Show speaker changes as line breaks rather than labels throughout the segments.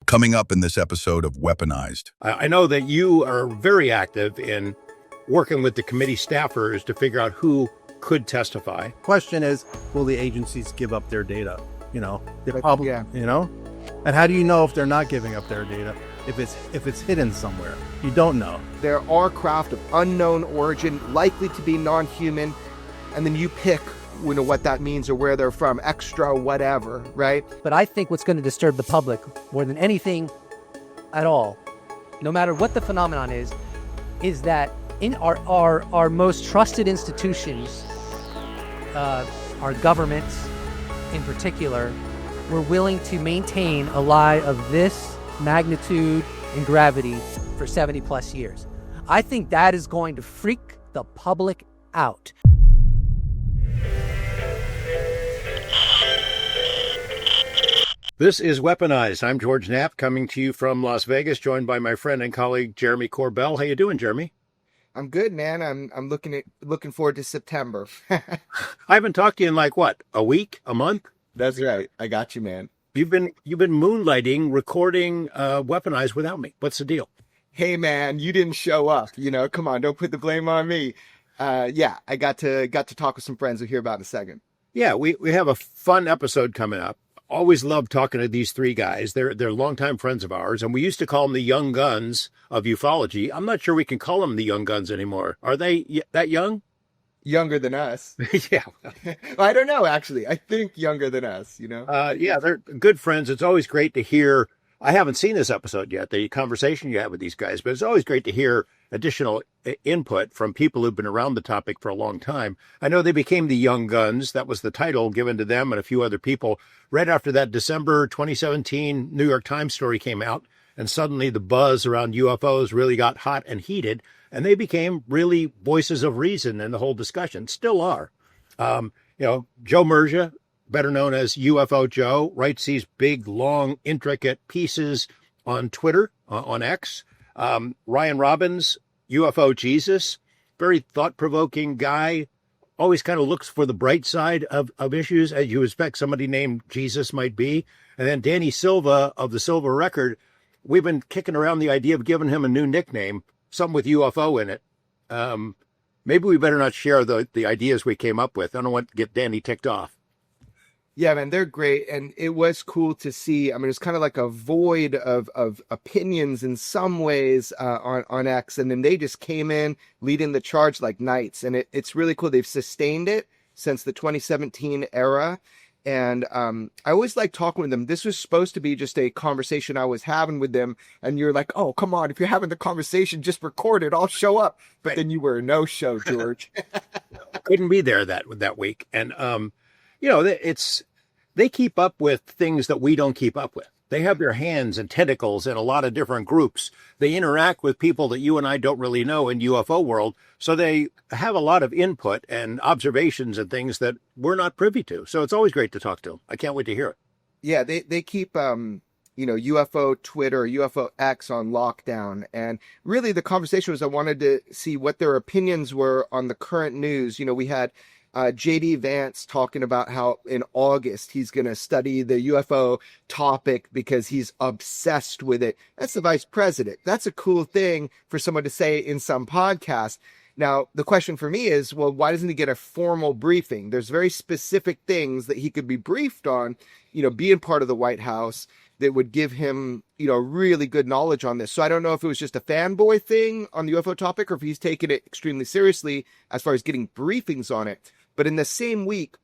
Coming up in this episode of Weaponized.
I know that you are very active in working with the committee staffers to figure out who could testify.
Question is, will the agencies give up their data? Probably,
yeah.
And how do you know if they're not giving up their data? If it's hidden somewhere, you don't know.
There are craft of unknown origin, likely to be non-human, and then you pick what that means or where they're from, extra whatever, right?
But I think what's going to disturb the public more than anything at all, no matter what the phenomenon is that in our most trusted institutions, our governments in particular, were willing to maintain a lie of this magnitude and gravity for 70 plus years. I think that is going to freak the public out.
This is Weaponized. I'm George Knapp, coming to you from Las Vegas, joined by my friend and colleague Jeremy Corbell. How you doing, Jeremy?
I'm good, man. I'm looking forward to September.
I haven't talked to you in a week, a month?
That's right. I got you, man.
You've been moonlighting, recording Weaponized without me. What's the deal?
Hey, man, you didn't show up. Come on, don't put the blame on me. Yeah, I got to talk with some friends we'll hear about in a second.
Yeah, we have a fun episode coming up. Always love talking to these three guys. They're longtime friends of ours, and we used to call them the young guns of ufology. I'm not sure we can call them the young guns anymore. Are they that young?
Younger than us.
Yeah.
I don't know, actually. I think younger than us,
Yeah, they're good friends. It's always great to hear. I haven't seen this episode yet, the conversation you had with these guys, but it's always great to hear additional input from people who've been around the topic for a long time. I know they became the Young Guns. That was the title given to them and a few other people right after that December 2017 New York Times story came out. And suddenly the buzz around UFOs really got hot and heated, and they became really voices of reason in the whole discussion. Still are. Joe Murgia, better known as UFO Joe, writes these big, long, intricate pieces on Twitter, on X. Ryan Robbins, UFO Jesus, very thought-provoking guy, always kind of looks for the bright side of issues, as you expect somebody named Jesus might be. And then Danny Silva of the Silva Record, we've been kicking around the idea of giving him a new nickname, something with UFO in it. Maybe we better not share the ideas we came up with. I don't want to get Danny ticked off.
Yeah, man, they're great. And it was cool to see. It's kind of like a void of opinions in some ways on X. And then they just came in leading the charge like knights. And it's really cool. They've sustained it since the 2017 era. And I always like talking with them. This was supposed to be just a conversation I was having with them. And you're like, oh, come on. If you're having the conversation, just record it. I'll show up. But then you were a no-show, George.
Couldn't be there that week. And, they keep up with things that we don't keep up with. They have their hands and tentacles in a lot of different groups. They interact with people that you and I don't really know in UFO world. So they have a lot of input and observations and things that we're not privy to. So it's always great to talk to them. I can't wait to hear it.
Yeah, they keep, UFO Twitter, UFO X on lockdown. And really the conversation was I wanted to see what their opinions were on the current news. We had J.D. Vance talking about how in August he's going to study the UFO topic because he's obsessed with it. That's the vice president. That's a cool thing for someone to say in some podcast. Now, the question for me is, well, why doesn't he get a formal briefing? There's very specific things that he could be briefed on, being part of the White House that would give him, really good knowledge on this. So I don't know if it was just a fanboy thing on the UFO topic or if he's taken it extremely seriously as far as getting briefings on it. But in the same week,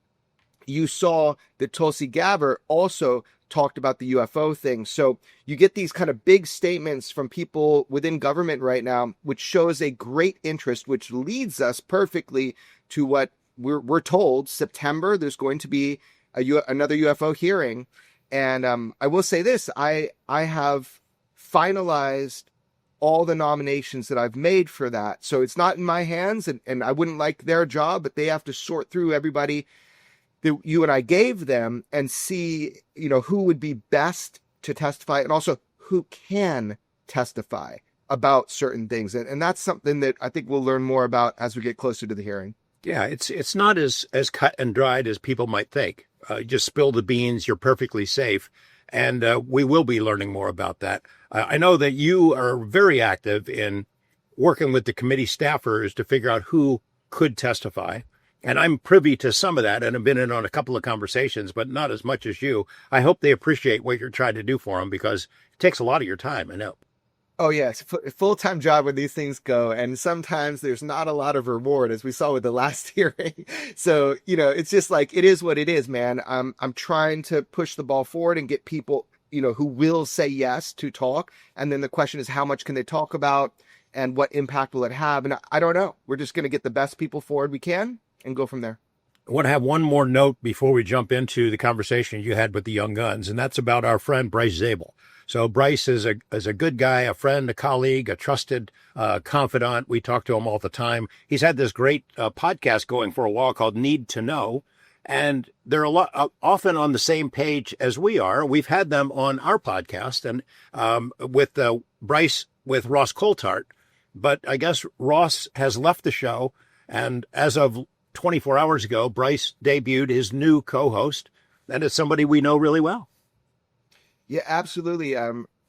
you saw that Tulsi Gabbard also talked about the UFO thing. So you get these kind of big statements from people within government right now, which shows a great interest, which leads us perfectly to what we're told. September, there's going to be another UFO hearing. And I will say this, I have finalized all the nominations that I've made for that. So it's not in my hands, and I wouldn't like their job, but they have to sort through everybody that you and I gave them and see, who would be best to testify and also who can testify about certain things. And that's something that I think we'll learn more about as we get closer to the hearing.
Yeah, it's not as cut and dried as people might think. Just spill the beans, you're perfectly safe. And we will be learning more about that. I know that you are very active in working with the committee staffers to figure out who could testify. And I'm privy to some of that and have been in on a couple of conversations, but not as much as you. I hope they appreciate what you're trying to do for them because it takes a lot of your time, I know.
Oh, yeah, it's a full-time job when these things go. And sometimes there's not a lot of reward, as we saw with the last hearing. So, it's just like, it is what it is, man. I'm trying to push the ball forward and get people, who will say yes to talk. And then the question is, how much can they talk about and what impact will it have? And I don't know. We're just going to get the best people forward we can and go from there.
I want to have one more note before we jump into the conversation you had with the Young Guns, and that's about our friend Bryce Zabel. So Bryce is a good guy, a friend, a colleague, a trusted confidant. We talk to him all the time. He's had this great podcast going for a while called Need to Know, and they're often on the same page as we are. We've had them on our podcast, and with Bryce with Ross Coulthart, but I guess Ross has left the show, and as of 24 hours ago, Bryce debuted his new co-host, and it's somebody we know really well.
Yeah, absolutely.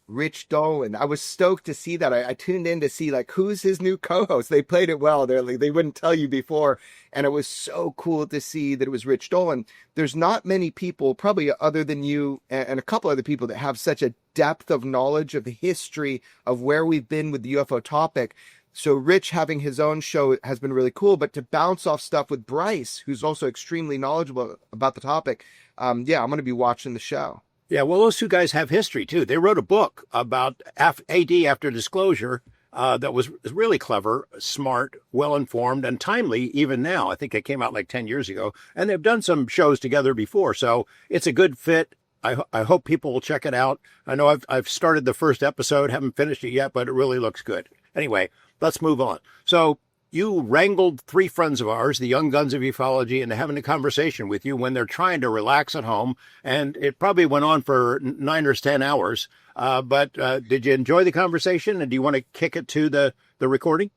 Rich Dolan. I was stoked to see that. I tuned in to see who's his new co-host. They played it well. They wouldn't tell you before. And it was so cool to see that it was Rich Dolan. There's not many people, probably other than you and a couple other people, that have such a depth of knowledge of the history of where we've been with the UFO topic. So Rich having his own show has been really cool, but to bounce off stuff with Bryce, who's also extremely knowledgeable about the topic. I'm going to be watching the show.
Yeah, well, those two guys have history, too. They wrote a book about AD after disclosure that was really clever, smart, well-informed, and timely even now. I think it came out 10 years ago. And they've done some shows together before, so it's a good fit. I hope people will check it out. I know I've started the first episode, haven't finished it yet, but it really looks good. Anyway, let's move on. So you wrangled three friends of ours, the Young Guns of Ufology, into having a conversation with you when they're trying to relax at home. And it probably went on for 9 or 10 hours. But did you enjoy the conversation? And do you want to kick it to the recording?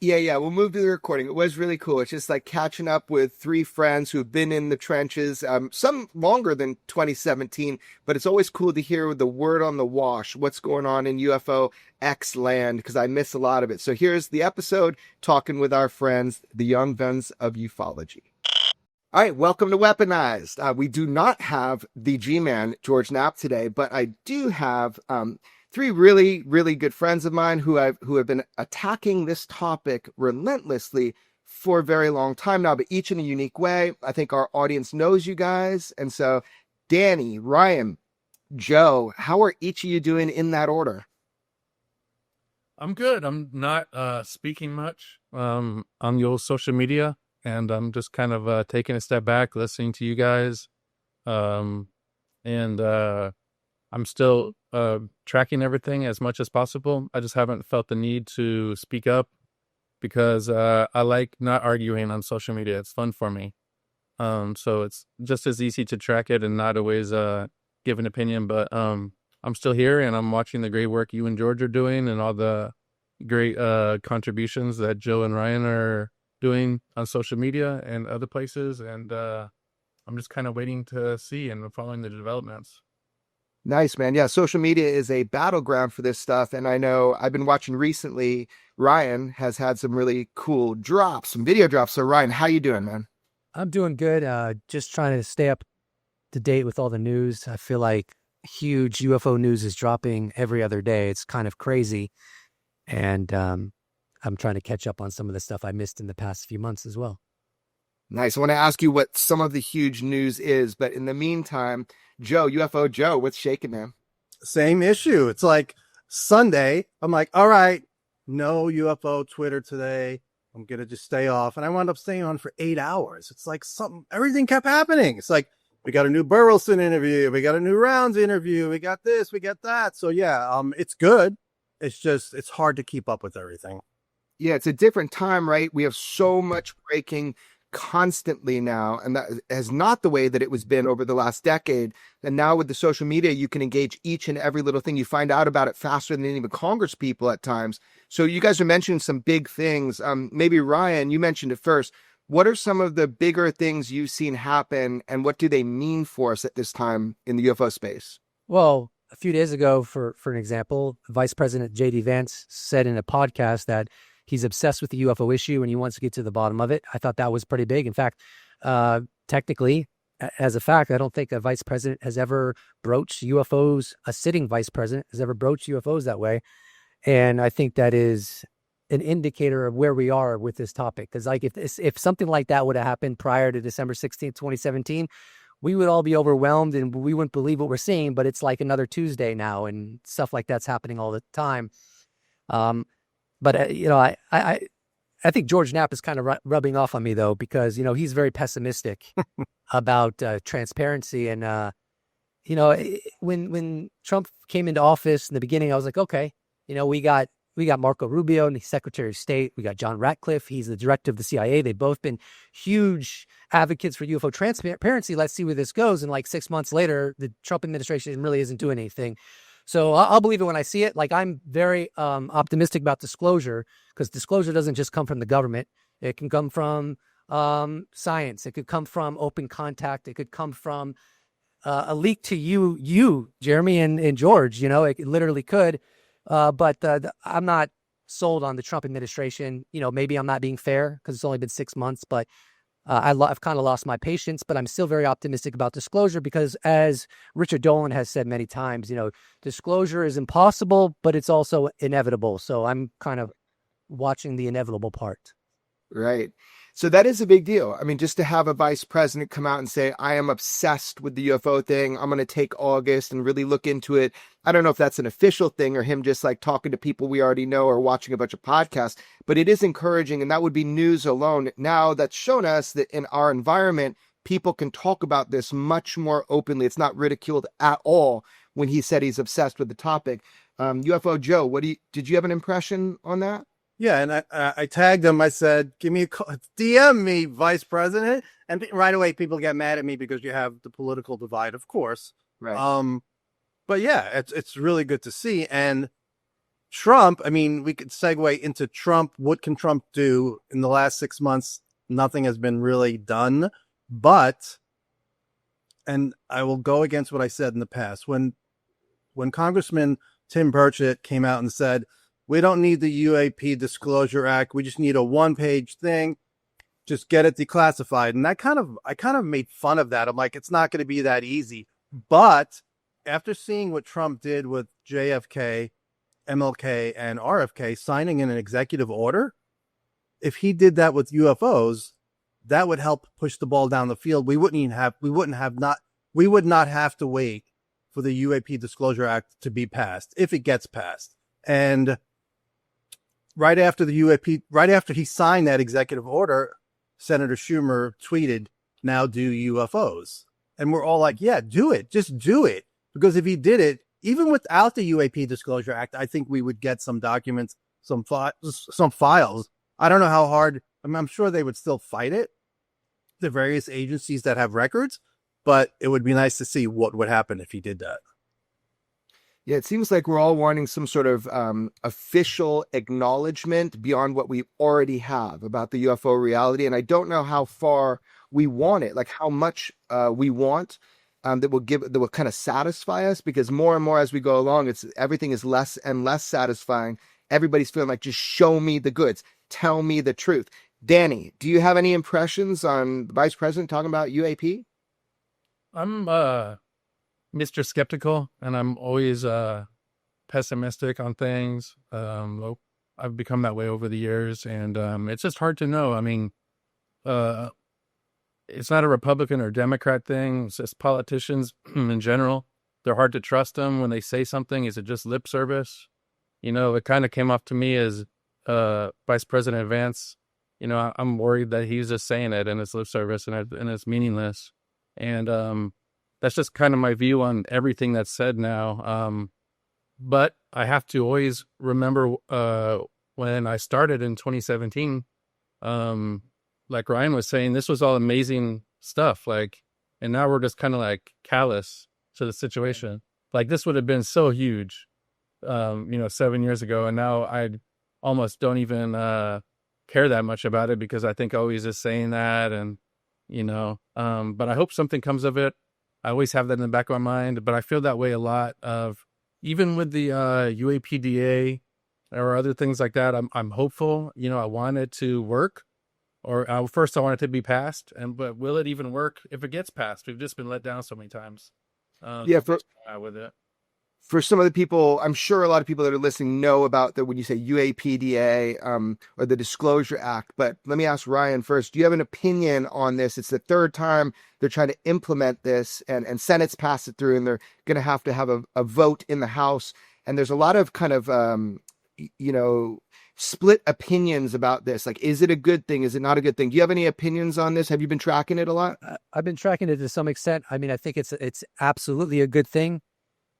Yeah. We'll move to the recording. It was really cool. It's just catching up with three friends who've been in the trenches, some longer than 2017, but it's always cool to hear the word on the wash, what's going on in UFO X land, because I miss a lot of it. So here's the episode talking with our friends, the Young Guns of Ufology. All right, welcome to Weaponized. We do not have the G-Man, George Knapp, today, but I do have three really, really good friends of mine who have been attacking this topic relentlessly for a very long time now, but each in a unique way. I think our audience knows you guys. And so, Danny, Ryan, Joe, how are each of you doing in that order?
I'm good. I'm not speaking much on the old social media, and I'm just kind of taking a step back, listening to you guys. And I'm still tracking everything as much as possible. I just haven't felt the need to speak up because I like not arguing on social media. It's fun for me. So it's just as easy to track it and not always give an opinion. But I'm still here, and I'm watching the great work you and George are doing and all the great contributions that Joe and Ryan are doing on social media and other places. And I'm just kind of waiting to see and following the developments.
Nice, man. Yeah, social media is a battleground for this stuff. And I know I've been watching recently, Ryan has had some really cool drops, some video drops. So Ryan, how you doing, man?
I'm doing good. Just trying to stay up to date with all the news. I feel like huge UFO news is dropping every other day. It's kind of crazy. And I'm trying to catch up on some of the stuff I missed in the past few months as well.
Nice. I want to ask you what some of the huge news is, but in the meantime, Joe, UFO Joe, what's shaking, man?
Same issue. It's like Sunday. I'm like, all right, no UFO Twitter today. I'm going to just stay off. And I wound up staying on for 8 hours. It's like everything kept happening. It's like, we got a new Burleson interview. We got a new Rounds interview. We got this, we got that. So yeah, it's good. It's just, it's hard to keep up with everything.
Yeah. It's a different time, right? We have so much breaking constantly now, and that is not the way that it was been over the last decade. And now with the social media, you can engage each and every little thing. You find out about it faster than even Congress people at times. So you guys are mentioning some big things. Maybe Ryan, you mentioned it first. What are some of the bigger things you've seen happen, and what do they mean for us at this time in the UFO space?
Well, a few days ago, for an example, Vice President J.D. Vance said in a podcast that he's obsessed with the UFO issue and he wants to get to the bottom of it. I thought that was pretty big. In fact, technically, as a fact, I don't think a vice president has ever broached UFOs, a sitting vice president has ever broached UFOs that way. And I think that is an indicator of where we are with this topic. Because like if something like that would have happened prior to December 16th, 2017, we would all be overwhelmed and we wouldn't believe what we're seeing. But it's like another Tuesday now and stuff like that's happening all the time. But, you know, I think George Knapp is kind of rubbing off on me, though, because, you know, he's very pessimistic about transparency. And, you know, when Trump came into office in the beginning, I was like, okay, you know, we got Marco Rubio, and he's Secretary of State. We got John Ratcliffe. He's the director of the CIA. They've both been huge advocates for UFO transparency. Let's see where this goes. And like 6 months later, the Trump administration really isn't doing anything. So I'll believe it when I see it. Like I'm very optimistic about disclosure, because disclosure doesn't just come from the government. It can come from science. It could come from open contact. It could come from a leak to you, Jeremy and George. You know, it literally could. But I'm not sold on the Trump administration. You know, maybe I'm not being fair because it's only been 6 months, but I've kind of lost my patience, but I'm still very optimistic about disclosure because, as Richard Dolan has said many times, you know, disclosure is impossible, but it's also inevitable. So I'm kind of watching the inevitable part.
Right. So that is a big deal. I mean, just to have a vice president come out and say, I am obsessed with the UFO thing. I'm going to take August and really look into it. I don't know if that's an official thing or him just like talking to people we already know or watching a bunch of podcasts, but it is encouraging. And that would be news alone. Now that's shown us that in our environment, people can talk about this much more openly. It's not ridiculed at all when he said he's obsessed with the topic. UFO Joe, did you have an impression on that?
Yeah, and I tagged him. I said, give me a call, DM me, Vice President. And right away, people get mad at me because you have the political divide, of course.
Right.
But yeah, it's really good to see. And Trump, I mean, we could segue into Trump. What can Trump do? In the last 6 months, nothing has been really done. But, and I will go against what I said in the past. When Congressman Tim Burchett came out and said, we don't need the UAP Disclosure Act. We just need a one-page thing. Just get it declassified. And I kind of made fun of that. I'm like, it's not going to be that easy. But after seeing what Trump did with JFK, MLK, and RFK signing in an executive order, if he did that with UFOs, that would help push the ball down the field. We would not have to wait for the UAP Disclosure Act to be passed, if it gets passed. And right after he signed that executive order, Senator Schumer tweeted, now do UFOs. And we're all like, yeah, do it. Just do it. Because if he did it, even without the UAP Disclosure Act, I think we would get some documents, some files. I don't know how hard. I mean, I'm sure they would still fight it, the various agencies that have records, but it would be nice to see what would happen if he did that.
Yeah, it seems like we're all wanting some sort of official acknowledgement beyond what we already have about the UFO reality. And I don't know how far we want it, like how much we want that will kind of satisfy us, because more and more as we go along, everything is less and less satisfying. Everybody's feeling like, just show me the goods. Tell me the truth. Danny, do you have any impressions on the Vice President talking about UAP?
I'm Mr. Skeptical, and I'm always pessimistic on things. I've become that way over the years, and it's just hard to know. I mean, it's not a Republican or Democrat thing. It's just politicians in general. They're hard to trust them when they say something. Is it just lip service? You know, it kind of came off to me as Vice President Vance. You know, I'm worried that he's just saying it and it's lip service and it's meaningless. And that's just kind of my view on everything that's said now. But I have to always remember when I started in 2017, like Ryan was saying, this was all amazing stuff. Like, and now we're just kind of like callous to the situation. Like, this would have been so huge, 7 years ago. And now I almost don't even care that much about it, because I think, oh, he's just saying that. And, but I hope something comes of it. I always have that in the back of my mind, but I feel that way a lot of, even with the UAPDA or other things like that, I'm hopeful. I want it to work, or first I want it to be passed, but will it even work if it gets passed? We've just been let down so many times. With it.
For some of the people, I'm sure a lot of people that are listening know about when you say UAPDA or the Disclosure Act. But let me ask Ryan first. Do you have an opinion on this? It's the third time they're trying to implement this, and Senate's passed it through, and they're going to have a vote in the House. And there's a lot of kind of, split opinions about this. Like, is it a good thing? Is it not a good thing? Do you have any opinions on this? Have you been tracking it a lot?
I've been tracking it to some extent. I mean, I think it's absolutely a good thing.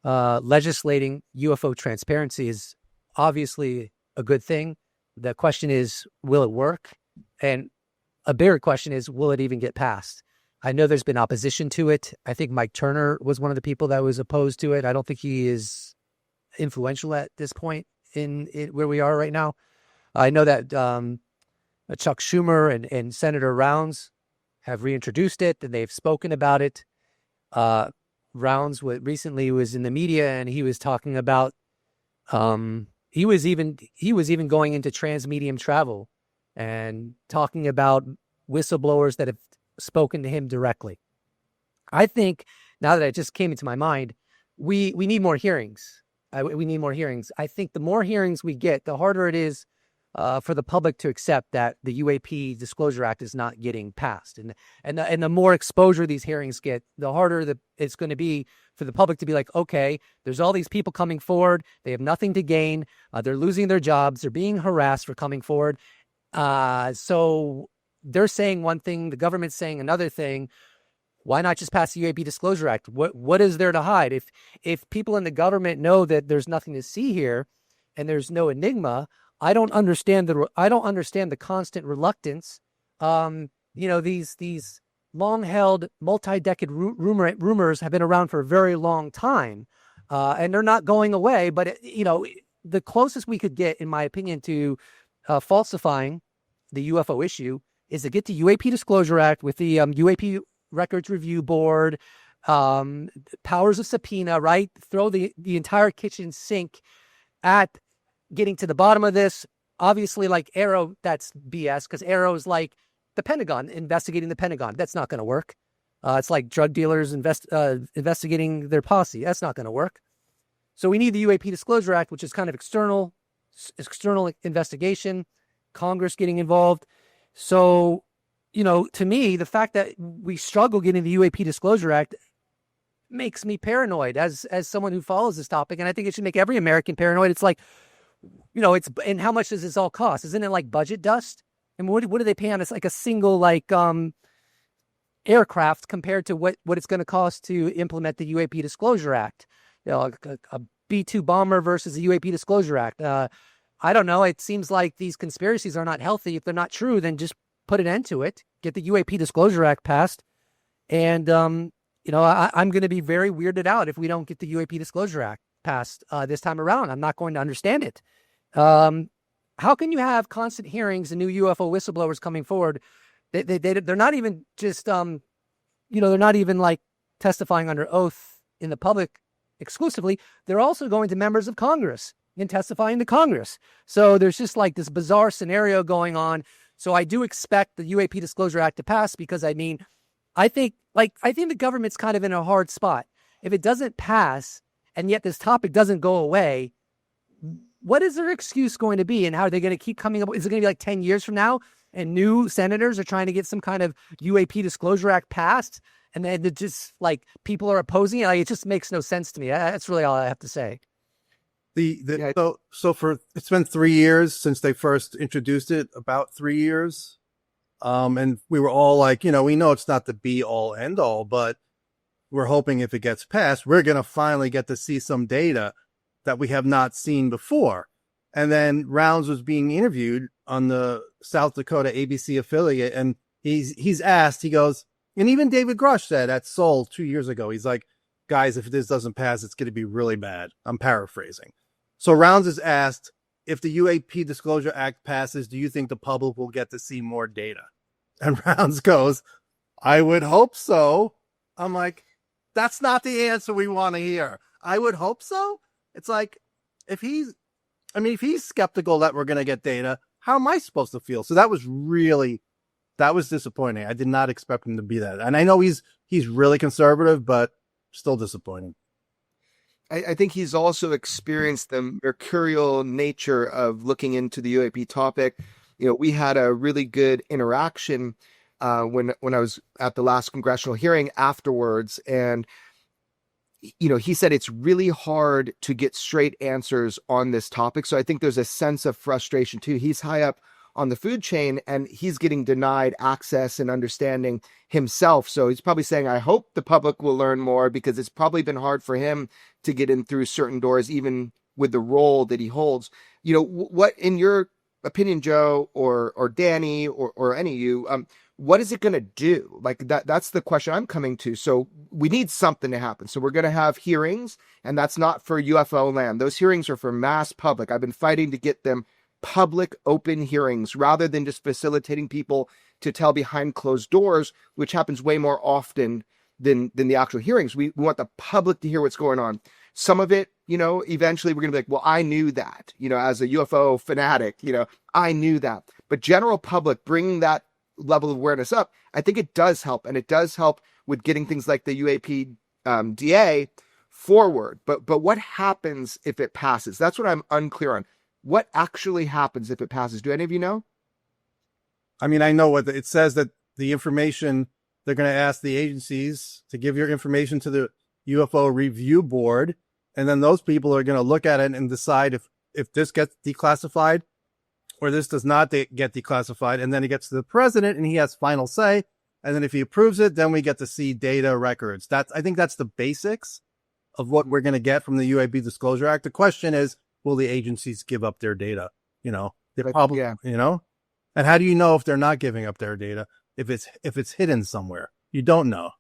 Legislating UFO transparency is obviously a good thing. The question is, will it work? And a bigger question is, will it even get passed? I know there's been opposition to it. I think Mike Turner was one of the people that was opposed to it. I don't think he is influential at this point in where we are right now. I know that Chuck Schumer and Senator Rounds have reintroduced it, and they've spoken about it. Rounds recently was in the media, and he was talking about he was even going into transmedium travel and talking about whistleblowers that have spoken to him directly. I think, now that it just came into my mind, we need more hearings. We need more hearings. I think the more hearings we get, the harder it is for the public to accept that the UAP Disclosure Act is not getting passed. And the more exposure these hearings get, the harder it's going to be for the public to be like, okay, there's all these people coming forward. They have nothing to gain. They're losing their jobs. They're being harassed for coming forward. So they're saying one thing, the government's saying another thing. Why not just pass the UAP Disclosure Act? What is there to hide? If people in the government know that there's nothing to see here and there's no enigma, I don't understand the constant reluctance. These long-held, multi-decade rumors have been around for a very long time, and they're not going away. But the closest we could get, in my opinion, to falsifying the UFO issue is to get the UAP Disclosure Act with the UAP Records Review Board, powers of subpoena, right? Throw the entire kitchen sink at getting to the bottom of this. Obviously, like Arrow, that's BS, because Arrow is like the Pentagon, investigating the Pentagon. That's not going to work. It's like drug dealers investigating their posse. That's not going to work. So we need the UAP Disclosure Act, which is kind of external investigation, Congress getting involved. So, to me, the fact that we struggle getting the UAP Disclosure Act makes me paranoid as someone who follows this topic. And I think it should make every American paranoid. It's like, and how much does this all cost? Isn't it like budget dust? And what do they pay on? It's like a single aircraft compared to what it's going to cost to implement the UAP Disclosure Act. A B-2 bomber versus the UAP Disclosure Act. I don't know. It seems like these conspiracies are not healthy. If they're not true, then just put an end to it. Get the UAP Disclosure Act passed. And, I'm going to be very weirded out if we don't get the UAP Disclosure Act passed this time around. I'm not going to understand it. How can you have constant hearings and new UFO whistleblowers coming forward? They're not even just, they're not even like testifying under oath in the public exclusively. They're also going to members of Congress and testifying to Congress. So there's just like this bizarre scenario going on. So I do expect the UAP Disclosure Act to pass because, I think the government's kind of in a hard spot. If it doesn't pass and yet this topic doesn't go away, what is their excuse going to be? And how are they going to keep coming up? Is it going to be like 10 years from now and new senators are trying to get some kind of UAP Disclosure Act passed? And then it just like people are opposing it. Like, it just makes no sense to me. That's really all I have to say.
So it's been 3 years since they first introduced it, about 3 years. And we were all like, we know it's not the be all end all, but we're hoping if it gets passed, we're going to finally get to see some data that we have not seen before. And then Rounds was being interviewed on the South Dakota ABC affiliate. And he's asked, he goes, and even David Grusch said at Seoul 2 years ago, he's like, guys, if this doesn't pass, it's going to be really bad. I'm paraphrasing. So Rounds is asked, if the UAP Disclosure Act passes, do you think the public will get to see more data? And Rounds goes, I would hope so. I'm like, that's not the answer we want to hear. I would hope so. It's like, if he's skeptical that we're going to get data, how am I supposed to feel? So that was disappointing. I did not expect him to be that. And I know he's really conservative, but still disappointing.
I think he's also experienced the mercurial nature of looking into the UAP topic. We had a really good interaction when I was at the last congressional hearing afterwards, and he said it's really hard to get straight answers on this topic. So I think there's a sense of frustration too. He's high up on the food chain and he's getting denied access and understanding himself. So he's probably saying, I hope the public will learn more, because it's probably been hard for him to get in through certain doors, even with the role that he holds. What, in your opinion, Joe or Danny or any of you, what is it going to do? Like that's the question I'm coming to. So we need something to happen. So we're going to have hearings, and that's not for UFO land. Those hearings are for mass public. I've been fighting to get them public, open hearings rather than just facilitating people to tell behind closed doors, which happens way more often than the actual hearings. We want the public to hear what's going on. Some of it, eventually we're going to be like, well, I knew that, as a UFO fanatic, I knew that. But general public, bringing that level of awareness up, I think it does help. And it does help with getting things like the UAP DA forward. But what happens if it passes? That's what I'm unclear on. What actually happens if it passes? Do any of you know?
I mean, I know what it says, that the information, they're going to ask the agencies to give your information to the UFO review board. And then those people are going to look at it and decide if this gets declassified or this does not get declassified. And then it gets to the president and he has final say. And then if he approves it, then we get to see data records. I think that's the basics of what we're going to get from the UAP Disclosure Act. The question is, will the agencies give up their data? They're probably, and how do you know if they're not giving up their data? If it's hidden somewhere, you don't know.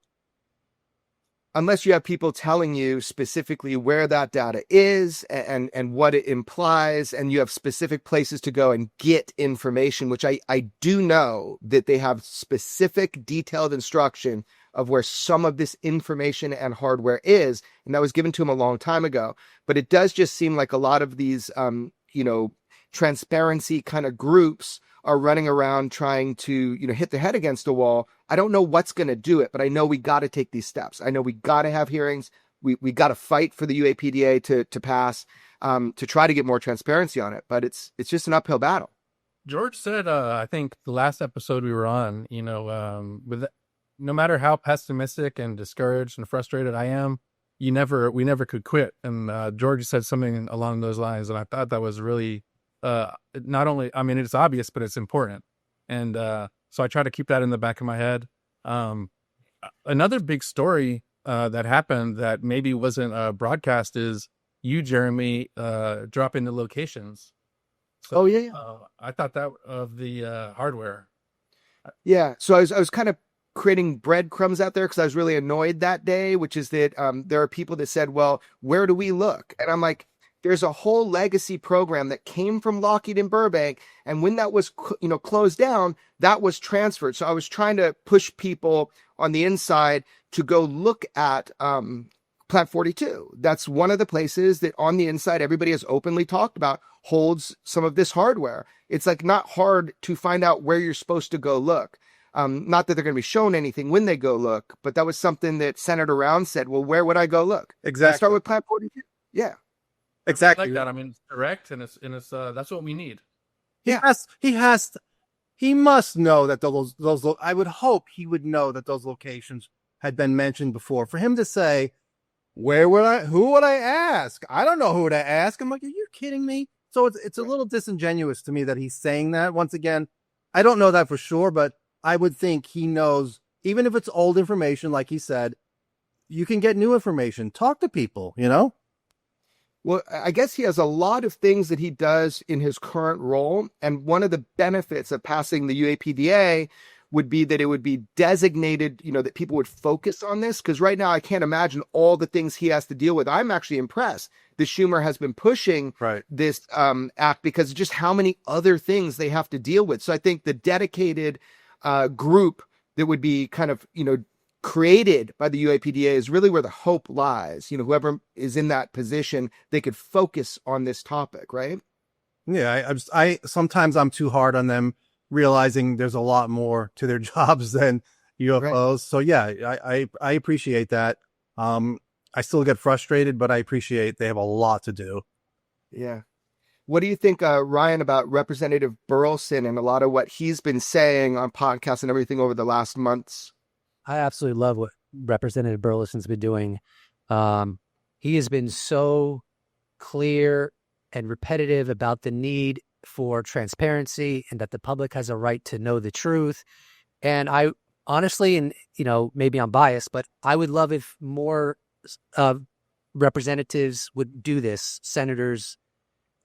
Unless you have people telling you specifically where that data is and what it implies, and you have specific places to go and get information, which I do know that they have specific detailed instruction of where some of this information and hardware is. And that was given to them a long time ago. But it does just seem like a lot of these, transparency kind of groups are running around trying to, hit their head against a wall. I don't know what's going to do it, but I know we got to take these steps. I know we got to have hearings. We got to fight for the UAPDA to pass, to try to get more transparency on it. But it's just an uphill battle.
George said, I think the last episode we were on, no matter how pessimistic and discouraged and frustrated I am, we never could quit. And George said something along those lines, and I thought that was really not only, it's obvious, but it's important. And so I try to keep that in the back of my head. Another big story that happened that maybe wasn't broadcast is you, Jeremy, dropping the locations. So, I thought that of the hardware.
Yeah. So I was kind of creating breadcrumbs out there because I was really annoyed that day, which is that there are people that said, well, where do we look? And I'm like, there's a whole legacy program that came from Lockheed in Burbank. And when that was, closed down, that was transferred. So I was trying to push people on the inside to go look at Plant 42. That's one of the places that on the inside, everybody has openly talked about holds some of this hardware. It's like not hard to find out where you're supposed to go look. Not that they're going to be shown anything when they go look, but that was something that Senator Round said, well, where would I go look?
Exactly.
I start with Plant 42. Yeah.
Exactly.
Like that. It's direct and it's that's what we need.
He must know that those I would hope he would know that those locations had been mentioned before. For him to say, who would I ask? I don't know who to ask. I'm like, are you kidding me? So it's a little disingenuous to me that he's saying that. Once again, I don't know that for sure, but I would think he knows, even if it's old information, like he said, you can get new information. Talk to people,
Well, I guess he has a lot of things that he does in his current role. And one of the benefits of passing the UAPDA would be that it would be designated, that people would focus on this. Because right now I can't imagine all the things he has to deal with. I'm actually impressed that Schumer has been pushing this act because of just how many other things they have to deal with. So I think the dedicated group that would be kind of, created by the UAPDA is really where the hope lies. Whoever is in that position, they could focus on this topic, right?
Yeah, I sometimes I'm too hard on them, realizing there's a lot more to their jobs than UFOs. Right. So yeah, I appreciate that. I still get frustrated, but I appreciate they have a lot to do.
Yeah. What do you think, Ryan, about Representative Burleson and a lot of what he's been saying on podcasts and everything over the last months?
I absolutely love what Representative Burleson's been doing. He has been so clear and repetitive about the need for transparency and that the public has a right to know the truth. And I honestly, and maybe I'm biased, but I would love if more representatives would do this, senators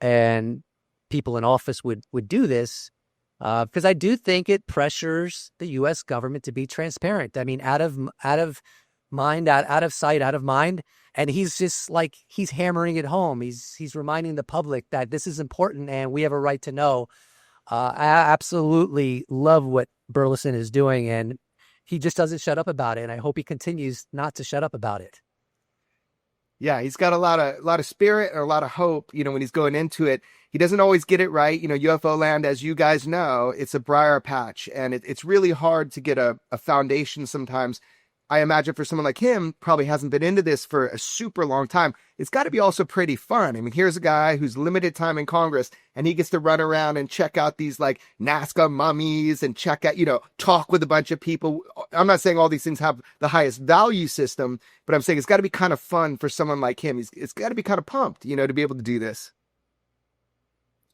and people in office would do this, because I do think it pressures the U.S. government to be transparent. I mean, out of mind, out of sight, out of mind. And he's just like, he's hammering it home. He's reminding the public that this is important and we have a right to know. I absolutely love what Burleson is doing, and he just doesn't shut up about it. And I hope he continues not to shut up about it.
Yeah, he's got a lot of spirit and a lot of hope, when he's going into it. He doesn't always get it right. UFO land, as you guys know, it's a briar patch, and it's really hard to get a foundation sometimes. I imagine for someone like him, probably hasn't been into this for a super long time. It's got to be also pretty fun. I mean, here's a guy who's limited time in Congress, and he gets to run around and check out these like Nazca mummies and check out, talk with a bunch of people. I'm not saying all these things have the highest value system, but I'm saying it's got to be kind of fun for someone like him. It's got to be kind of pumped, to be able to do this.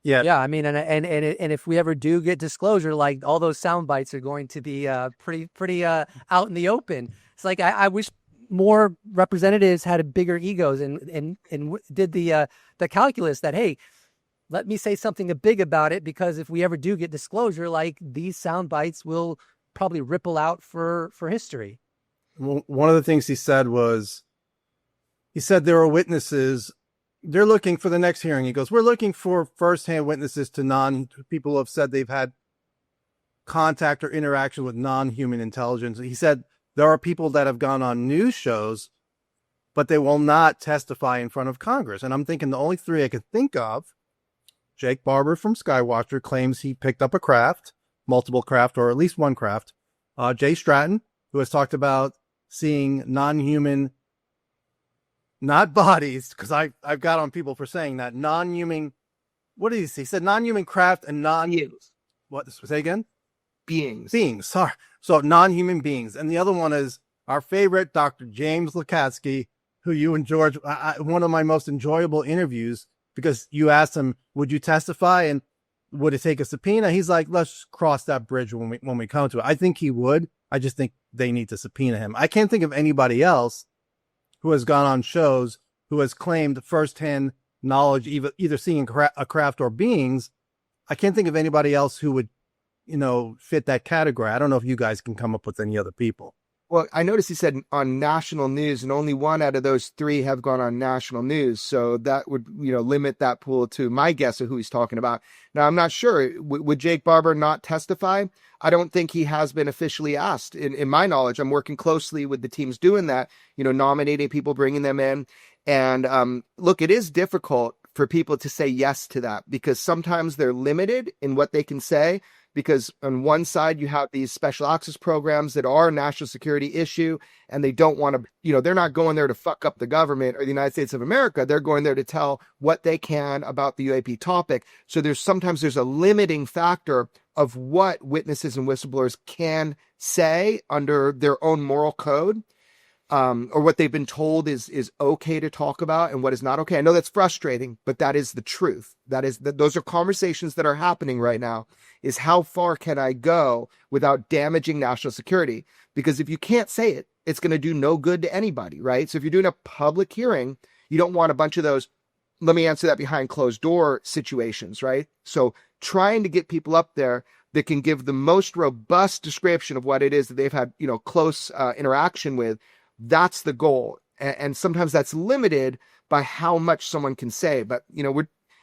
Yeah. I mean, and if we ever do get disclosure, like all those sound bites are going to be pretty out in the open. It's like I wish more representatives had bigger egos and did the calculus that, hey, let me say something big about it, because if we ever do get disclosure, like these sound bites will probably ripple out for history.
Well, one of the things he said there were witnesses. They're looking for the next hearing. He goes, we're looking for firsthand witnesses to people who have said they've had contact or interaction with non-human intelligence. He said there are people that have gone on news shows, but they will not testify in front of Congress. And I'm thinking the only three I could think of, Jake Barber from Skywatcher claims he picked up a craft, multiple craft, or at least one craft. Jay Stratton, who has talked about seeing non-human, not bodies, because I've got on people for saying that, non-human, what did he say? He said non-human craft and
beings.
What, say again?
Beings.
Sorry. So non-human beings. And the other one is our favorite, Dr. James Lukatsky, who you and George, one of my most enjoyable interviews, because you asked him, would you testify and would it take a subpoena? He's like, let's cross that bridge when we come to it. I think he would. I just think they need to subpoena him. I can't think of anybody else who has gone on shows who has claimed firsthand knowledge, either seeing a craft or beings. I can't think of anybody else who would, fit that category. I don't know if you guys can come up with any other people.
Well, I noticed he said on national news, and only one out of those three have gone on national news. So that would, limit that pool to my guess of who he's talking about. Now, I'm not sure. Would Jake Barber not testify? I don't think he has been officially asked. In my knowledge, I'm working closely with the teams doing that, nominating people, bringing them in. And look, it is difficult for people to say yes to that, because sometimes they're limited in what they can say. Because on one side, you have these special access programs that are a national security issue, and they don't want to, they're not going there to fuck up the government or the United States of America. They're going there to tell what they can about the UAP topic. So sometimes there's a limiting factor of what witnesses and whistleblowers can say under their own moral code, or what they've been told is okay to talk about and what is not okay. I know that's frustrating, but that is the truth. Those are conversations that are happening right now, is how far can I go without damaging national security? Because if you can't say it, it's going to do no good to anybody, right? So if you're doing a public hearing, you don't want a bunch of those, let me answer that behind closed door situations, right? So trying to get people up there that can give the most robust description of what it is that they've had, close interaction with, that's the goal. And sometimes that's limited by how much someone can say. But,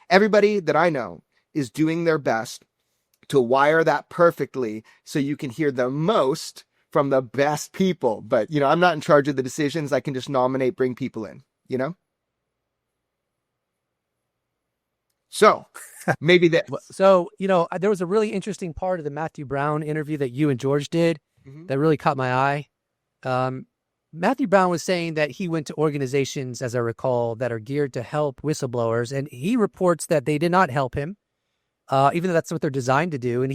everybody that I know is doing their best to wire that perfectly so you can hear the most from the best people. But, you know, I'm not in charge of the decisions. I can just nominate, bring people in, you know? So maybe that.
So, you know, there was a really interesting part of the Matthew Brown interview that you and George did that really caught my eye. Matthew Brown was saying that he went to organizations, as I recall, that are geared to help whistleblowers, and he reports that they did not help him, even though that's what they're designed to do. And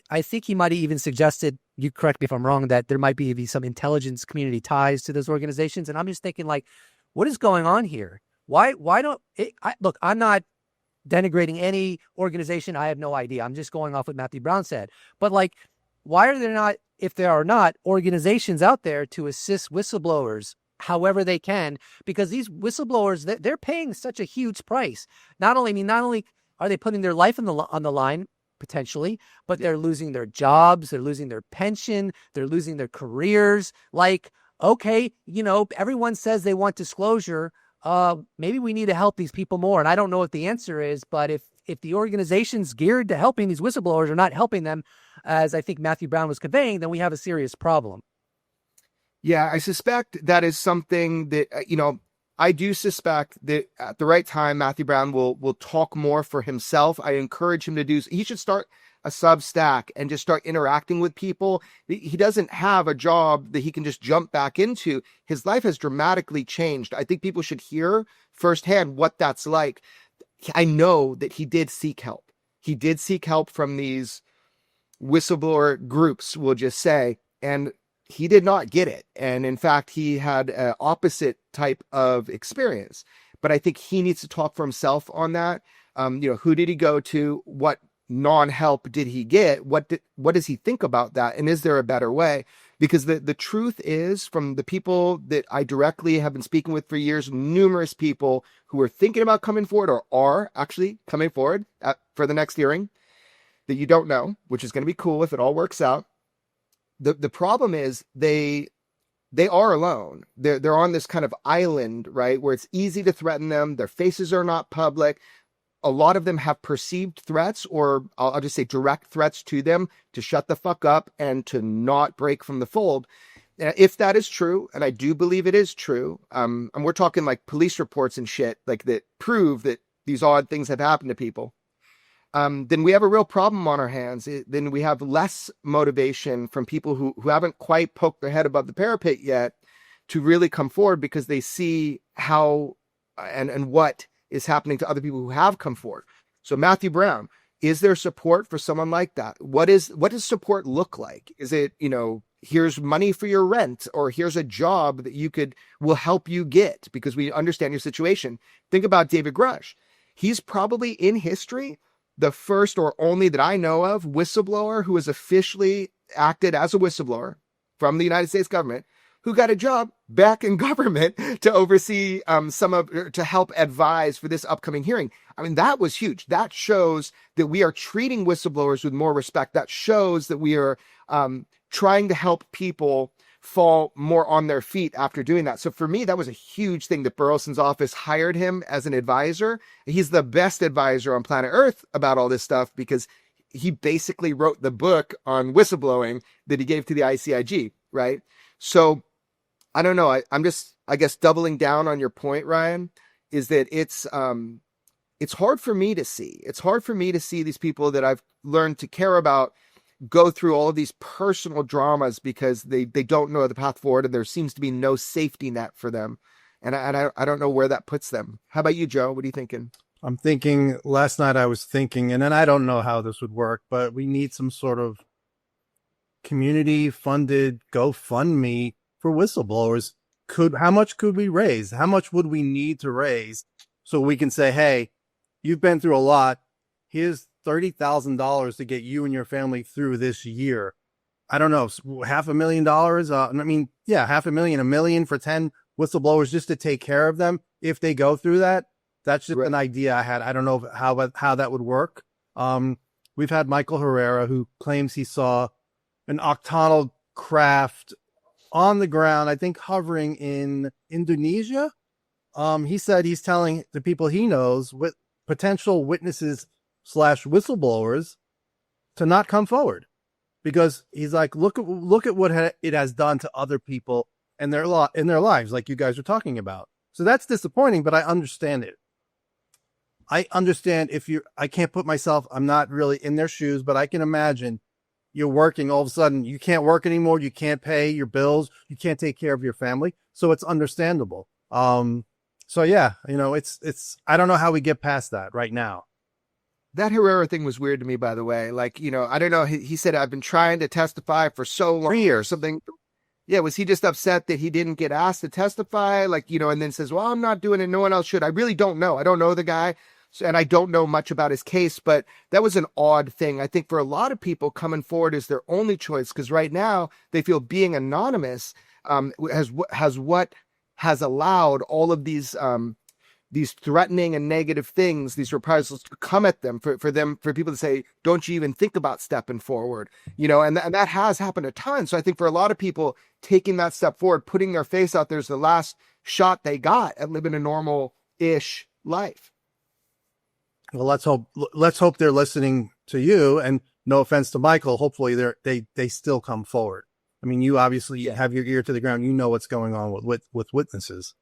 I think he might have even suggested, you correct me if I'm wrong, that there might be some intelligence community ties to those organizations. And I'm just thinking, like, what is going on here? Why don't look, I'm not denigrating any organization. I have no idea. I'm just going off what Matthew Brown said. But like, why are there not, if there are not organizations out there to assist whistleblowers however they can? Because these whistleblowers, they're paying such a huge price. Not only are they putting their life on the line potentially, but they're losing their jobs, they're losing their pension, they're losing their careers. Like, okay, you know, everyone says they want disclosure. Maybe we need to help these people more. And I don't know what the answer is, but if the organizations geared to helping these whistleblowers are not helping them, as I think Matthew Brown was conveying, then we have a serious problem.
Yeah, I suspect that is something that, you know, I do suspect that at the right time, Matthew Brown will talk more for himself. I encourage him to do, he should start a Substack and just start interacting with people. He doesn't have a job that he can just jump back into. His life has dramatically changed. I think people should hear firsthand what that's like. I know that he did seek help. He did seek help from these whistleblower groups, we'll just say, and he did not get it. And in fact, he had an opposite type of experience. But I think he needs to talk for himself on that. You know, who did he go to? What non-help did he get? What does he think about that? And is there a better way? Because the truth is, from the people that I directly have been speaking with for years, numerous people who are thinking about coming forward or are actually coming forward for the next hearing that you don't know, which is going to be cool if it all works out. The problem is they are alone. They're on this kind of island, right, where it's easy to threaten them. Their faces are not public. A lot of them have perceived threats, or I'll just say direct threats to them to shut the fuck up and to not break from the fold. If that is true, and I do believe it is true, and we're talking like police reports and shit like that prove that these odd things have happened to people, then we have a real problem on our hands. Then we have less motivation from people who haven't quite poked their head above the parapet yet to really come forward, because they see how and what is happening to other people who have come forward. So Matthew Brown, is there support for someone like that? What does support look like? Is it, you know, here's money for your rent, or here's a job that will help you get because we understand your situation? Think about David Grusch. He's probably in history the first or only that I know of whistleblower who has officially acted as a whistleblower from the United States government, who got a job back in government to oversee to help advise for this upcoming hearing. I mean, that was huge. That shows that we are treating whistleblowers with more respect. That shows that we are trying to help people fall more on their feet after doing that. So for me, that was a huge thing that Burleson's office hired him as an advisor. He's the best advisor on planet Earth about all this stuff, because he basically wrote the book on whistleblowing that he gave to the ICIG, right? So I don't know. I'm just, I guess, doubling down on your point, Ryan, is that it's hard for me to see. It's hard for me to see these people that I've learned to care about go through all of these personal dramas because they don't know the path forward, and there seems to be no safety net for them. And I don't know where that puts them. How about you, Joe? What are you thinking?
I'm thinking, last night I was thinking, and then I don't know how this would work, but we need some sort of community funded GoFundMe for whistleblowers. How much could we raise? How much would we need to raise so we can say, hey, you've been through a lot. Here's $30,000 to get you and your family through this year. I don't know, $500,000. I mean, yeah, $500,000, $1 million for 10 whistleblowers just to take care of them if they go through that. That's just an idea I had. I don't know how that would work. We've had Michael Herrera, who claims he saw an octonal craft on the ground, I think hovering in Indonesia. He said he's telling the people he knows, with potential witnesses / whistleblowers, to not come forward. because he's like, look at what it has done to other people and in their lives, like you guys are talking about. So that's disappointing, but I understand it. I understand I can't put myself, I'm not really in their shoes, but I can imagine you're working, all of a sudden you can't work anymore. You can't pay your bills. You can't take care of your family. So it's understandable. So yeah, it's, I don't know how we get past that right now.
That Herrera thing was weird to me, by the way. Like, I don't know. He said, I've been trying to testify for so long or something. Yeah. Was he just upset that he didn't get asked to testify? Like, and then says, well, I'm not doing it. No one else should. I really don't know. I don't know the guy. And I don't know much about his case, but that was an odd thing. I think for a lot of people, coming forward is their only choice, because right now they feel being anonymous has allowed all of these threatening and negative things, these reprisals, to come at them, for people to say, don't you even think about stepping forward, and that has happened a ton. So I think for a lot of people, taking that step forward, putting their face out there is the last shot they got at living a normal-ish life.
Well, let's hope they're listening to you, and no offense to Michael, hopefully they still come forward. I mean, you obviously have your ear to the ground. You know what's going on with witnesses.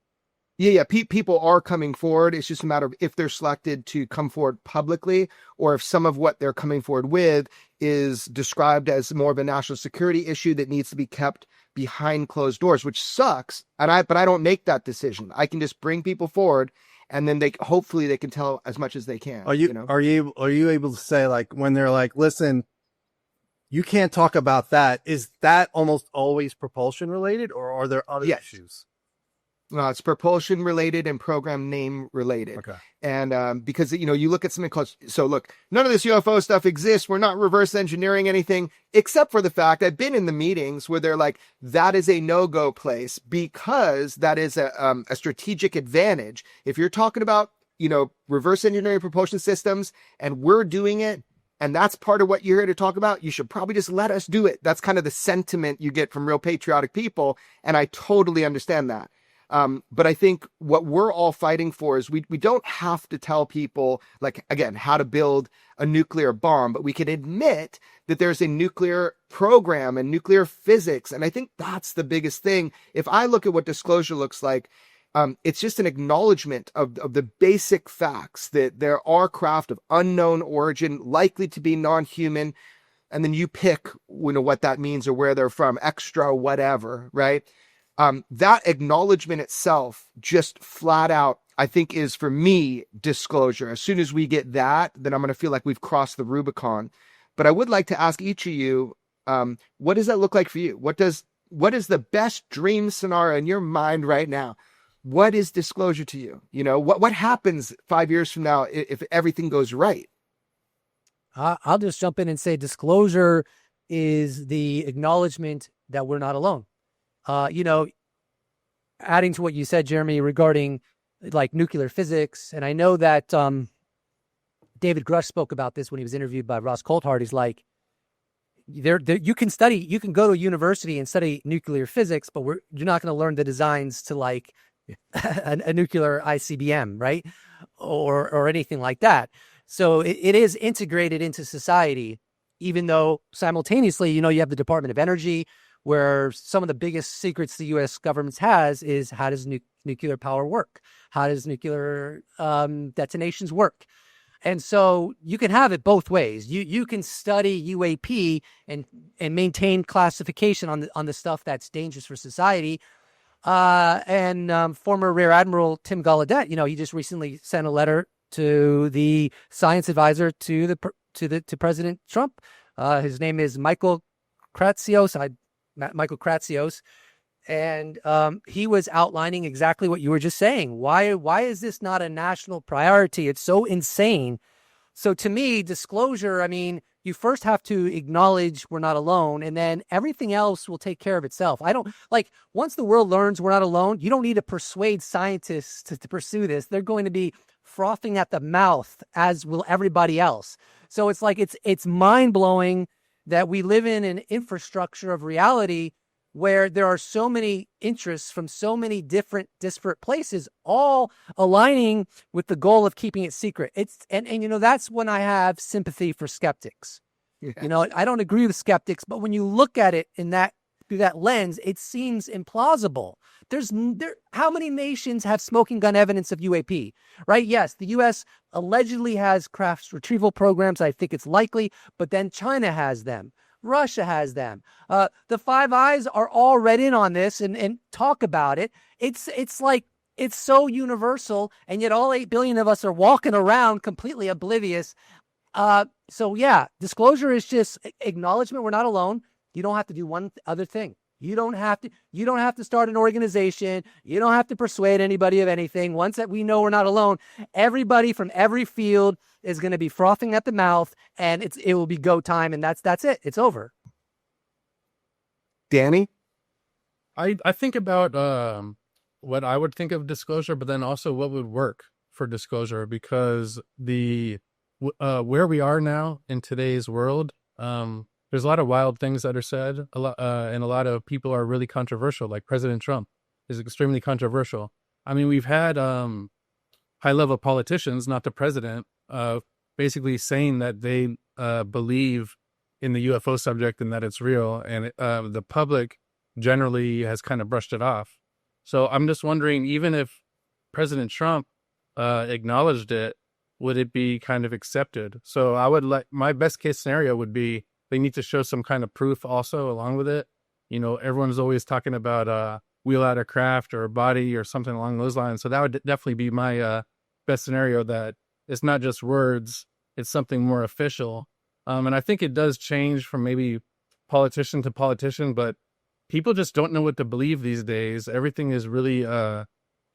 Yeah. People are coming forward. It's just a matter of if they're selected to come forward publicly, or if some of what they're coming forward with is described as more of a national security issue that needs to be kept behind closed doors, which sucks. But I don't make that decision. I can just bring people forward, and then hopefully they can tell as much as they can.
Are you able to say, like, when they're like, listen, you can't talk about that? Is that almost always propulsion related, or are there other issues?
No, it's propulsion related and program name related.
Okay.
And because, you look at something called, so look, none of this UFO stuff exists. We're not reverse engineering anything, except for the fact I've been in the meetings where they're like, that is a no-go place, because that is a strategic advantage. If you're talking about, reverse engineering propulsion systems, and we're doing it, and that's part of what you're here to talk about, you should probably just let us do it. That's kind of the sentiment you get from real patriotic people. And I totally understand that. But I think what we're all fighting for is we don't have to tell people, like, again, how to build a nuclear bomb, but we can admit that there's a nuclear program and nuclear physics. And I think that's the biggest thing. If I look at what disclosure looks like, it's just an acknowledgement of the basic facts that there are craft of unknown origin, likely to be non-human. And then you pick, what that means or where they're from, extra, whatever, right? That acknowledgement itself, just flat out, I think, is, for me, disclosure. As soon as we get that, then I'm going to feel like we've crossed the Rubicon. But I would like to ask each of you, what does that look like for you? What is the best dream scenario in your mind right now? What is disclosure to you? What happens 5 years from now if everything goes right?
I'll just jump in and say disclosure is the acknowledgement that we're not alone. Adding to what you said, Jeremy, regarding like nuclear physics, and I know that David Grusch spoke about this when he was interviewed by Ross Coulthard. He's like, you can go to a university and study nuclear physics, but you're not going to learn the designs to like a nuclear ICBM, right? Or anything like that. So it is integrated into society, even though simultaneously, you have the Department of Energy, where some of the biggest secrets the U.S. government has is, how does nuclear power work? How does nuclear detonations work? And so you can have it both ways. You can study UAP and maintain classification on the stuff that's dangerous for society. And former Rear Admiral Tim Gallaudet, he just recently sent a letter to the science advisor to President Trump. His name is Michael Kratsios. And he was outlining exactly what you were just saying. Why is this not a national priority? It's so insane. So to me, disclosure, you first have to acknowledge we're not alone, and then everything else will take care of itself. Once the world learns we're not alone, you don't need to persuade scientists to pursue this. They're going to be frothing at the mouth, as will everybody else. So it's mind-blowing that we live in an infrastructure of reality where there are so many interests from so many different disparate places, all aligning with the goal of keeping it secret. And that's when I have sympathy for skeptics.
Yeah.
You know, I don't agree with skeptics, but when you look at it through that lens, it seems implausible. How many nations have smoking gun evidence of UAP, right? Yes, the U.S. allegedly has craft retrieval programs. I think it's likely, but then China has them. Russia has them. The Five Eyes are all read in on this and talk about it. It's like, it's so universal, and yet all 8 billion of us are walking around completely oblivious. So yeah, disclosure is just acknowledgement we're not alone. You don't have to do one other thing. You don't have to start an organization. You don't have to persuade anybody of anything. Once that we know we're not alone, everybody from every field is going to be frothing at the mouth, and it will be go time, and that's it. It's over.
Danny?
I think about what I would think of disclosure, but then also what would work for disclosure, because where we are now in today's world, there's a lot of wild things that are said, and a lot of people are really controversial. Like President Trump is extremely controversial. I mean, we've had high-level politicians, not the president, basically saying that they believe in the UFO subject and that it's real, and the public generally has kind of brushed it off. So I'm just wondering, even if President Trump acknowledged it, would it be kind of accepted? So I would my best case scenario would be they need to show some kind of proof also along with it. You know, everyone's always talking about wheel out a craft or a body or something along those lines. So that would definitely be my best scenario, that it's not just words, it's something more official. And I think it does change from maybe politician to politician, but people just don't know what to believe these days. Everything is really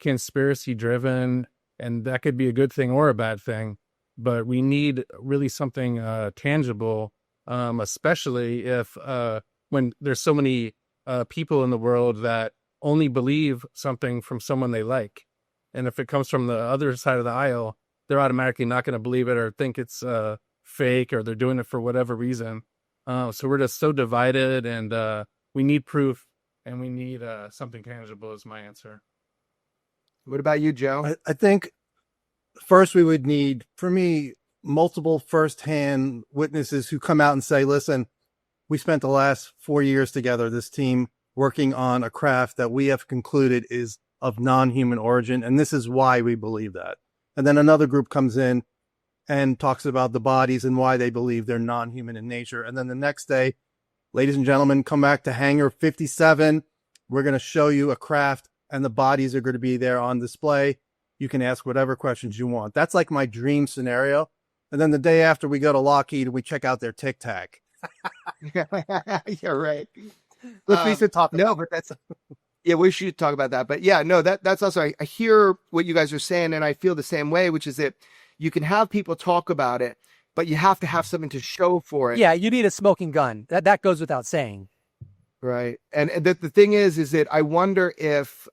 conspiracy driven, and that could be a good thing or a bad thing. But we need really something tangible, especially if when there's so many people in the world that only believe something from someone they like. And if it comes from the other side of the aisle, they're automatically not going to believe it or think it's fake, or they're doing it for whatever reason. So we're just so divided, and we need proof, and we need something tangible is my answer.
What about you, Joe?
I think first we would need, for me, multiple firsthand witnesses who come out and say, listen, we spent the last 4 years together, this team, working on a craft that we have concluded is of non-human origin, and this is why we believe that. And then another group comes in and talks about the bodies and why they believe they're non-human in nature. And then the next day, ladies and gentlemen, come back to Hangar 57. We're going to show you a craft, and the bodies are going to be there on display. You can ask whatever questions you want. That's like my dream scenario. And then the day after, we go to Lockheed and we check out their Tic Tac.
You're right.
We should talk about
but that's yeah, we should talk about that. But yeah, no, that's also, I hear what you guys are saying, and I feel the same way, which is that you can have people talk about it, but you have to have something to show for it.
Yeah, you need a smoking gun. That goes without saying.
Right. And the thing is that I wonder if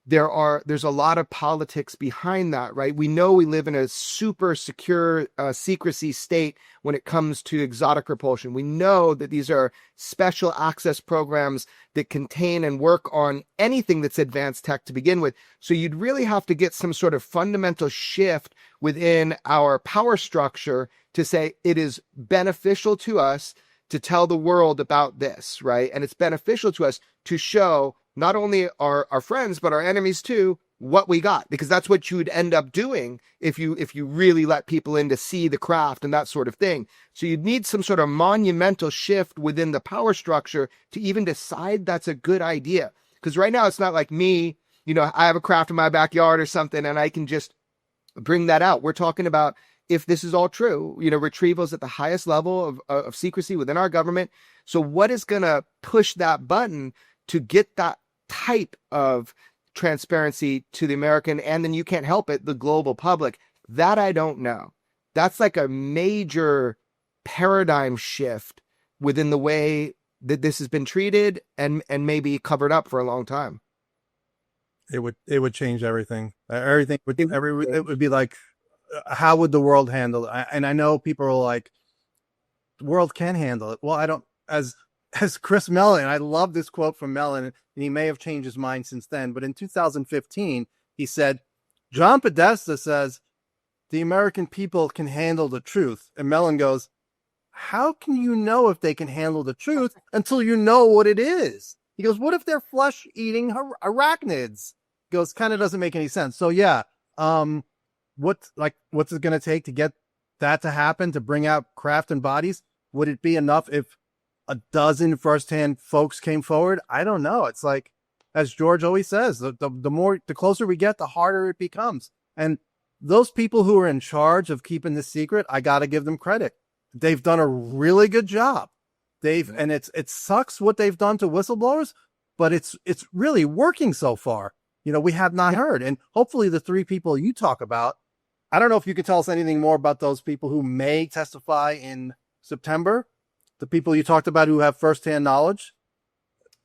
there's a lot of politics behind that, right? We know we live in a super secure secrecy state when it comes to exotic repulsion. We know that these are special access programs that contain and work on anything that's advanced tech to begin with. So you'd really have to get some sort of fundamental shift within our power structure to say it is beneficial to us to tell the world about this, right? And it's beneficial to us to show not only our friends, but our enemies too, what we got, because that's what you would end up doing if you really let people in to see the craft and that sort of thing. So you'd need some sort of monumental shift within the power structure to even decide that's a good idea. Because right now it's not like me, I have a craft in my backyard or something and I can just bring that out. We're talking about, if this is all true, retrievals at the highest level of secrecy within our government. So what is going to push that button to get that type of transparency to the American, and then you can't help it, the global public? That I don't know. That's like a major paradigm shift within the way that this has been treated and maybe covered up for a long time.
It would change everything. Everything would it would be like, how would the world handle it? And I know people are like, the world can handle it. Well, I don't, as Chris Mellon, I love this quote from Mellon, and he may have changed his mind since then, but in 2015, he said, John Podesta says, the American people can handle the truth. And Mellon goes, how can you know if they can handle the truth until you know what it is? He goes, what if they're flesh-eating arachnids? He goes, kind of doesn't make any sense. So yeah, what's it going to take to get that to happen, to bring out craft and bodies? Would it be enough if a dozen firsthand folks came forward? I don't know. It's like, as George always says, the closer we get, the harder it becomes. And those people who are in charge of keeping this secret, I got to give them credit. They've done a really good job. And it sucks what they've done to whistleblowers, but it's really working so far. You know, we have not heard. And hopefully the 3 people you talk about, I don't know if you can tell us anything more about those people who may testify in September, the people you talked about who have firsthand knowledge.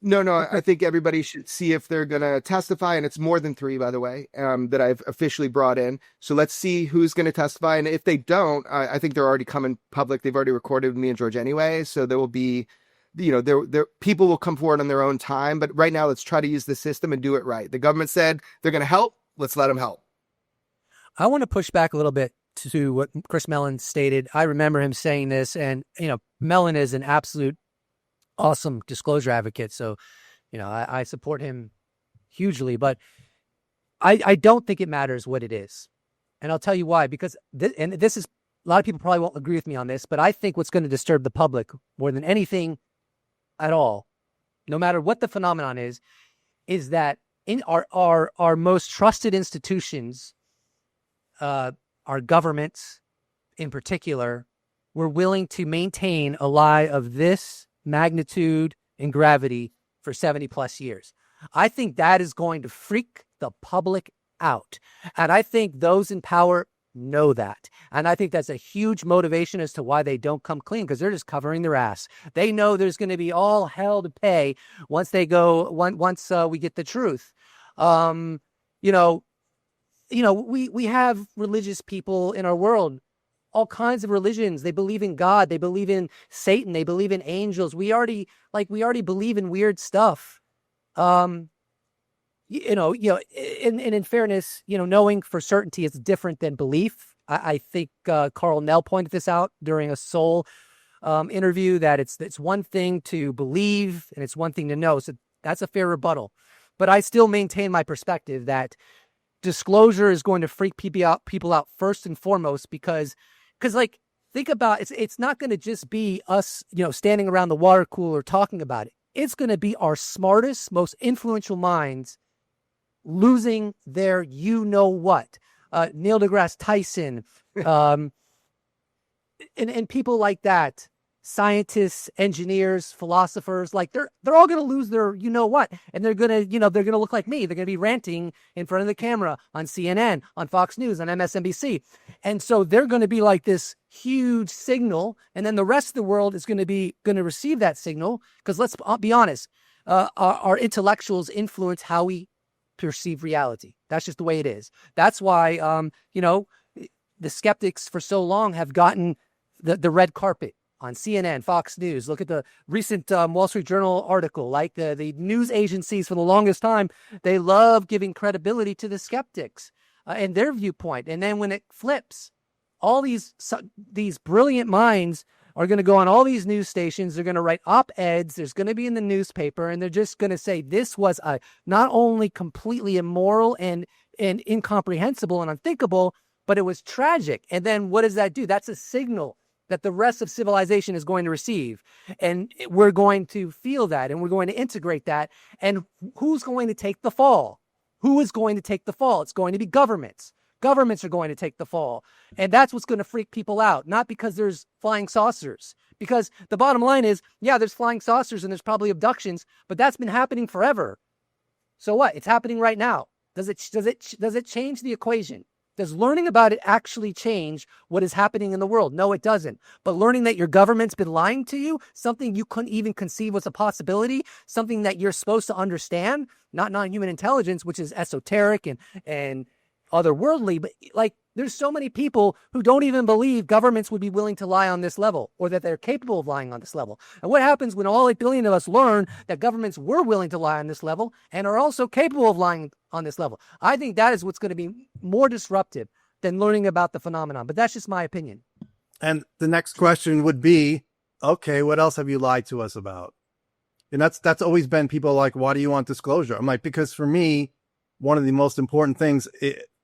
No, I think everybody should see if they're going to testify. And it's more than 3, by the way, that I've officially brought in. So let's see who's going to testify. And if they don't, I think they're already coming public. They've already recorded with me and George anyway. So there will be, there people will come forward on their own time. But right now, let's try to use the system and do it right. The government said they're going to help. Let's let them help.
I want to push back a little bit to what Chris Mellon stated. I remember him saying this, and, Mellon is an absolute awesome disclosure advocate. So, I support him hugely, but I don't think it matters what it is. And I'll tell you why, because this is, a lot of people probably won't agree with me on this, but I think what's going to disturb the public more than anything at all, no matter what the phenomenon is that in our most trusted institutions, our governments in particular, were willing to maintain a lie of this magnitude and gravity for 70 plus years. I think that is going to freak the public out. And I think those in power know that. And I think that's a huge motivation as to why they don't come clean, because they're just covering their ass. They know there's going to be all hell to pay once we get the truth. We have religious people in our world, all kinds of religions. They believe in God. They believe in Satan. They believe in angels. We already believe in weird stuff. And in fairness, knowing for certainty is different than belief. I think Carl Nell pointed this out during a Soul interview, that it's one thing to believe and it's one thing to know. So that's a fair rebuttal. But I still maintain my perspective that disclosure is going to freak people out first and foremost, because think about it, it's not going to just be us, standing around the water cooler talking about it. It's going to be our smartest, most influential minds losing their what. Neil deGrasse Tyson, and people like that, scientists, engineers, philosophers, they're all going to lose their what, and they're going to look like me. They're going to be ranting in front of the camera on CNN, on Fox News, on MSNBC. And so they're going to be like this huge signal, and then the rest of the world is going to receive that signal, because let's be honest, our intellectuals influence how we perceive reality. That's just the way it is. That's why the skeptics for so long have gotten the red carpet on CNN, Fox News. Look at the recent Wall Street Journal article. The news agencies for the longest time, they love giving credibility to the skeptics and their viewpoint. And then when it flips, all these brilliant minds are going to go on all these news stations. They're going to write op-eds. There's going to be in the newspaper, and they're just going to say this was not only completely immoral and incomprehensible and unthinkable, but it was tragic. And then what does that do? That's a signal that the rest of civilization is going to receive. And we're going to feel that, and we're going to integrate that. And who's going to take the fall? Who is going to take the fall? It's going to be governments. Governments are going to take the fall. And that's what's going to freak people out, not because there's flying saucers. Because the bottom line is, yeah, there's flying saucers and there's probably abductions, but that's been happening forever. So what? It's happening right now. Does it change the equation? Does learning about it actually change what is happening in the world? No, it doesn't. But learning that your government's been lying to you, something you couldn't even conceive was a possibility, something that you're supposed to understand, not non-human intelligence, which is esoteric and otherworldly, but there's so many people who don't even believe governments would be willing to lie on this level, or that they're capable of lying on this level. And what happens when all 8 billion of us learn that governments were willing to lie on this level and are also capable of lying on this level? I think that is what's going to be more disruptive than learning about the phenomenon. But that's just my opinion.
And the next question would be, okay, what else have you lied to us about? And that's always been people like, why do you want disclosure? I'm like, because for me, one of the most important things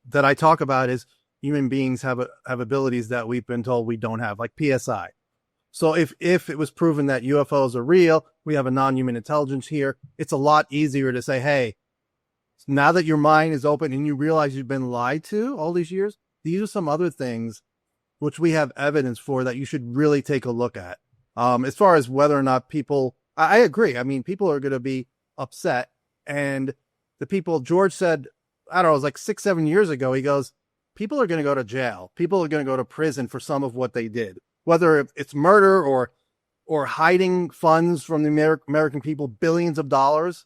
that I talk about is human beings have abilities that we've been told we don't have, like PSI. So if it was proven that UFOs are real, we have a non-human intelligence here, it's a lot easier to say, hey, now that your mind is open and you realize you've been lied to all these years, these are some other things which we have evidence for that you should really take a look at. As far as whether or not people, I agree. I mean, people are going to be upset. And the people, George said, I don't know, it was like 6-7 years ago, he goes, people are going to go to jail. People are going to go to prison for some of what they did, whether it's murder or hiding funds from the American people, billions of dollars.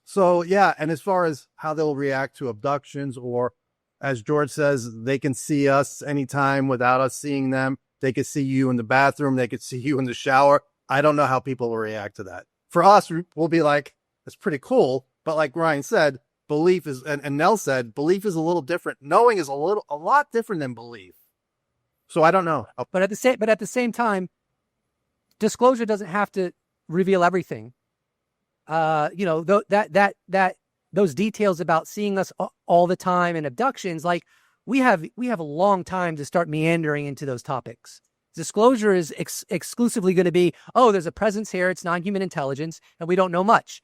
So, yeah. And as far as how they'll react to abductions, or as George says, they can see us anytime without us seeing them. They could see you in the bathroom. They could see you in the shower. I don't know how people will react to that. For us, we'll be like, it's pretty cool. But like Ryan said, belief is, and Nell said, belief is a little different. Knowing is a lot different than belief. So I don't know.
But at the same time, disclosure doesn't have to reveal everything. Those details about seeing us all the time and abductions, like we have a long time to start meandering into those topics. Disclosure is exclusively going to be, oh, there's a presence here. It's non-human intelligence, and we don't know much.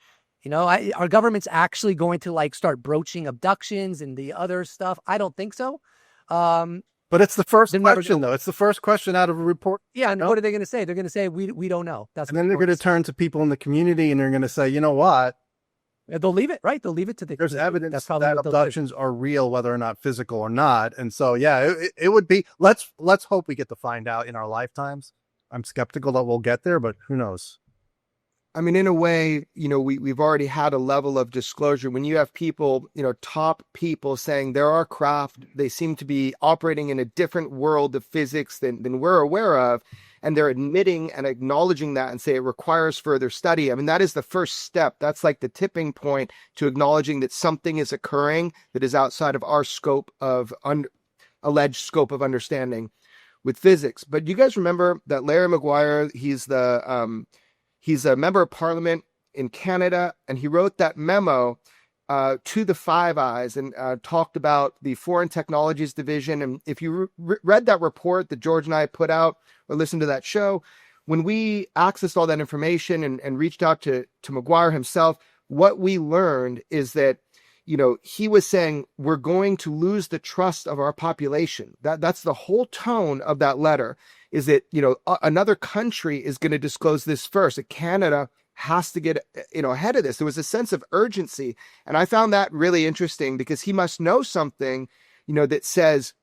Our government's actually going to like start broaching abductions and the other stuff. I don't think so.
But it's the first question, though. It's the first question out of a report.
Yeah, and what are they going to say? They're going to say, we don't know.
And then they're going to turn to people in the community, and they're going to say, you know what?
They'll leave it, right? They'll leave it to the...
There's evidence that abductions are real, whether or not physical or not. And so, yeah, it would be... Let's hope we get to find out in our lifetimes. I'm skeptical that we'll get there, but who knows?
I mean, in a way, we've already had a level of disclosure. When you have people, top people saying there are craft, they seem to be operating in a different world of physics than we're aware of, and they're admitting and acknowledging that and say it requires further study. I mean, that is the first step. That's like the tipping point to acknowledging that something is occurring that is outside of our scope of alleged scope of understanding with physics. But do you guys remember that Larry Maguire, he's a member of parliament in Canada, and he wrote that memo to the Five Eyes and talked about the Foreign Technologies Division. And if you read that report that George and I put out or listened to that show, when we accessed all that information and reached out to Maguire himself, what we learned is that, he was saying we're going to lose the trust of our population. That's the whole tone of that letter, is that, another country is going to disclose this first. Canada has to get, ahead of this. There was a sense of urgency. And I found that really interesting, because he must know something, that says,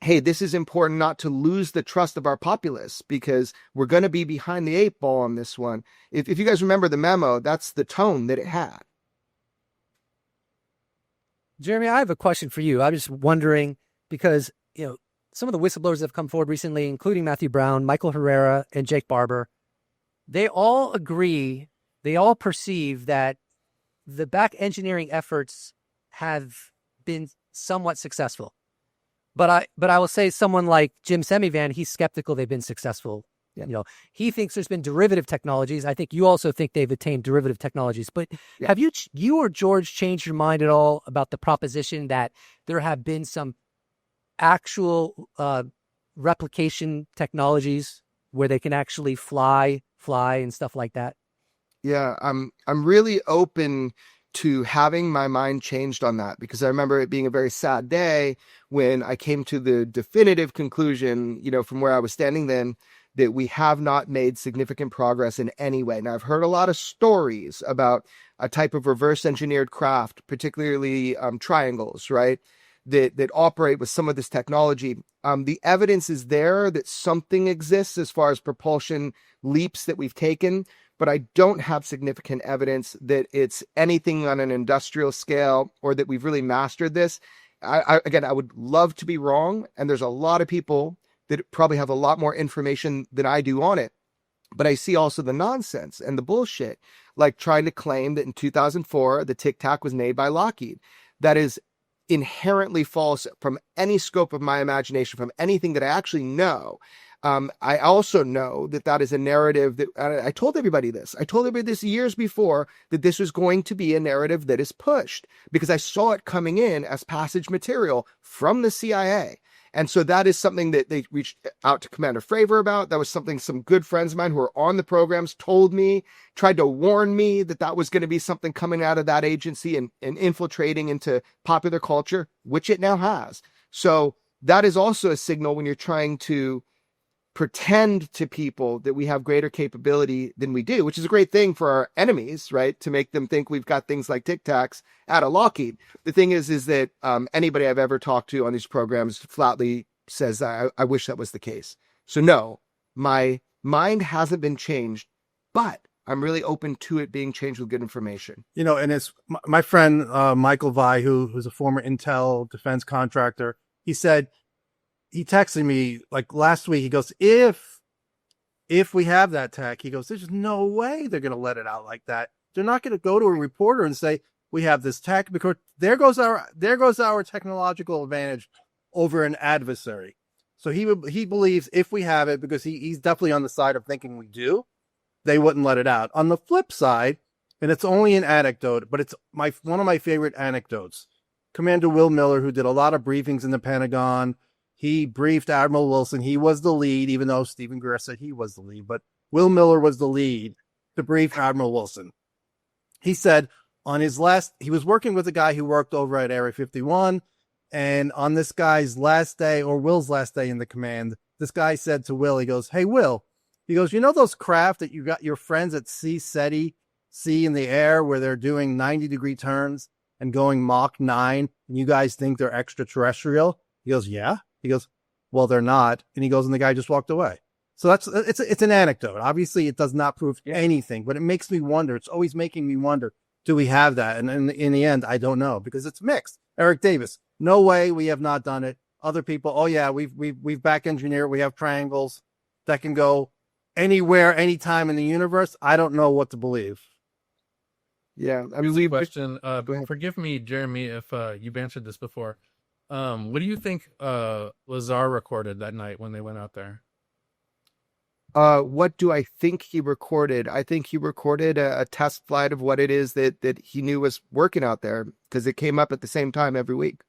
hey, this is important not to lose the trust of our populace, because we're going to be behind the 8 ball on this one. If you guys remember the memo, that's the tone that it had.
Jeremy, I have a question for you. I'm just wondering, because, some of the whistleblowers that have come forward recently, including Matthew Brown, Michael Herrera, and Jake Barber, they all agree, they all perceive that the back engineering efforts have been somewhat successful. But I will say someone like Jim Semivan, he's skeptical they've been successful. Yeah. He thinks there's been derivative technologies. I think you also think they've attained derivative technologies. But have you or George changed your mind at all about the proposition that there have been some actual replication technologies where they can actually fly and stuff like that?
Yeah, I'm really open to having my mind changed on that, because I remember it being a very sad day when I came to the definitive conclusion, from where I was standing then, that we have not made significant progress in any way. Now, I've heard a lot of stories about a type of reverse engineered craft, particularly triangles, right? That operate with some of this technology. The evidence is there that something exists as far as propulsion leaps that we've taken, but I don't have significant evidence that it's anything on an industrial scale or that we've really mastered this. I would love to be wrong, and there's a lot of people that probably have a lot more information than I do on it. But I see also the nonsense and the bullshit, like trying to claim that in 2004, the Tic Tac was made by Lockheed. That is inherently false from any scope of my imagination, from anything that I actually know. I also know that that is a narrative that I told everybody this. I told everybody this years before, that this was going to be a narrative that is pushed, because I saw it coming in as passage material from the CIA. And so that is something that they reached out to Commander Fravor about. That was something some good friends of mine who are on the programs told me, tried to warn me that that was going to be something coming out of that agency and infiltrating into popular culture, which it now has. So that is also a signal when you're trying to pretend to people that we have greater capability than we do, which is a great thing for our enemies, right? To make them think we've got things like Tic Tacs out of Lockheed. The thing is that anybody I've ever talked to on these programs flatly says, I wish that was the case. So no, my mind hasn't been changed, but I'm really open to it being changed with good information.
You know, and it's my friend, Michael Vi, who's a former Intel defense contractor. He said, he texted me like last week. He goes, if we have that tech, he goes, there's no way they're going to let it out like that. They're not going to go to a reporter and say, we have this tech, because there goes our technological advantage over an adversary. So he believes if we have it, because he's definitely on the side of thinking we do, they wouldn't let it out. On the flip side, and it's only an anecdote, but it's one of my favorite anecdotes. Commander Will Miller, who did a lot of briefings in the Pentagon, he briefed Admiral Wilson. He was the lead, even though Stephen Greer said he was the lead, but Will Miller was the lead to brief Admiral Wilson. He said on his he was working with a guy who worked over at Area 51. And on this guy's last day, or Will's last day in the command, this guy said to Will, he goes, hey, Will, he goes, you know those craft that you got your friends at SETI see in the air where they're doing 90-degree turns and going Mach 9, and you guys think they're extraterrestrial? He goes, yeah. He goes, well, they're not. And he goes, and the guy just walked away. So it's an anecdote. Obviously, it does not prove anything, but it makes me wonder. It's always making me wonder, do we have that? And in the end, I don't know, because it's mixed. Eric Davis, no way, we have not done it. Other people, oh yeah, we've back engineered. We have triangles that can go anywhere, anytime in the universe. I don't know what to believe.
Yeah, I mean,
question. Forgive me, Jeremy, if you've answered this before. What do you think Lazar recorded that night when they went out there?
What do I think he recorded? I think he recorded a test flight of what it is that he knew was working out there, because it came up at the same time every week.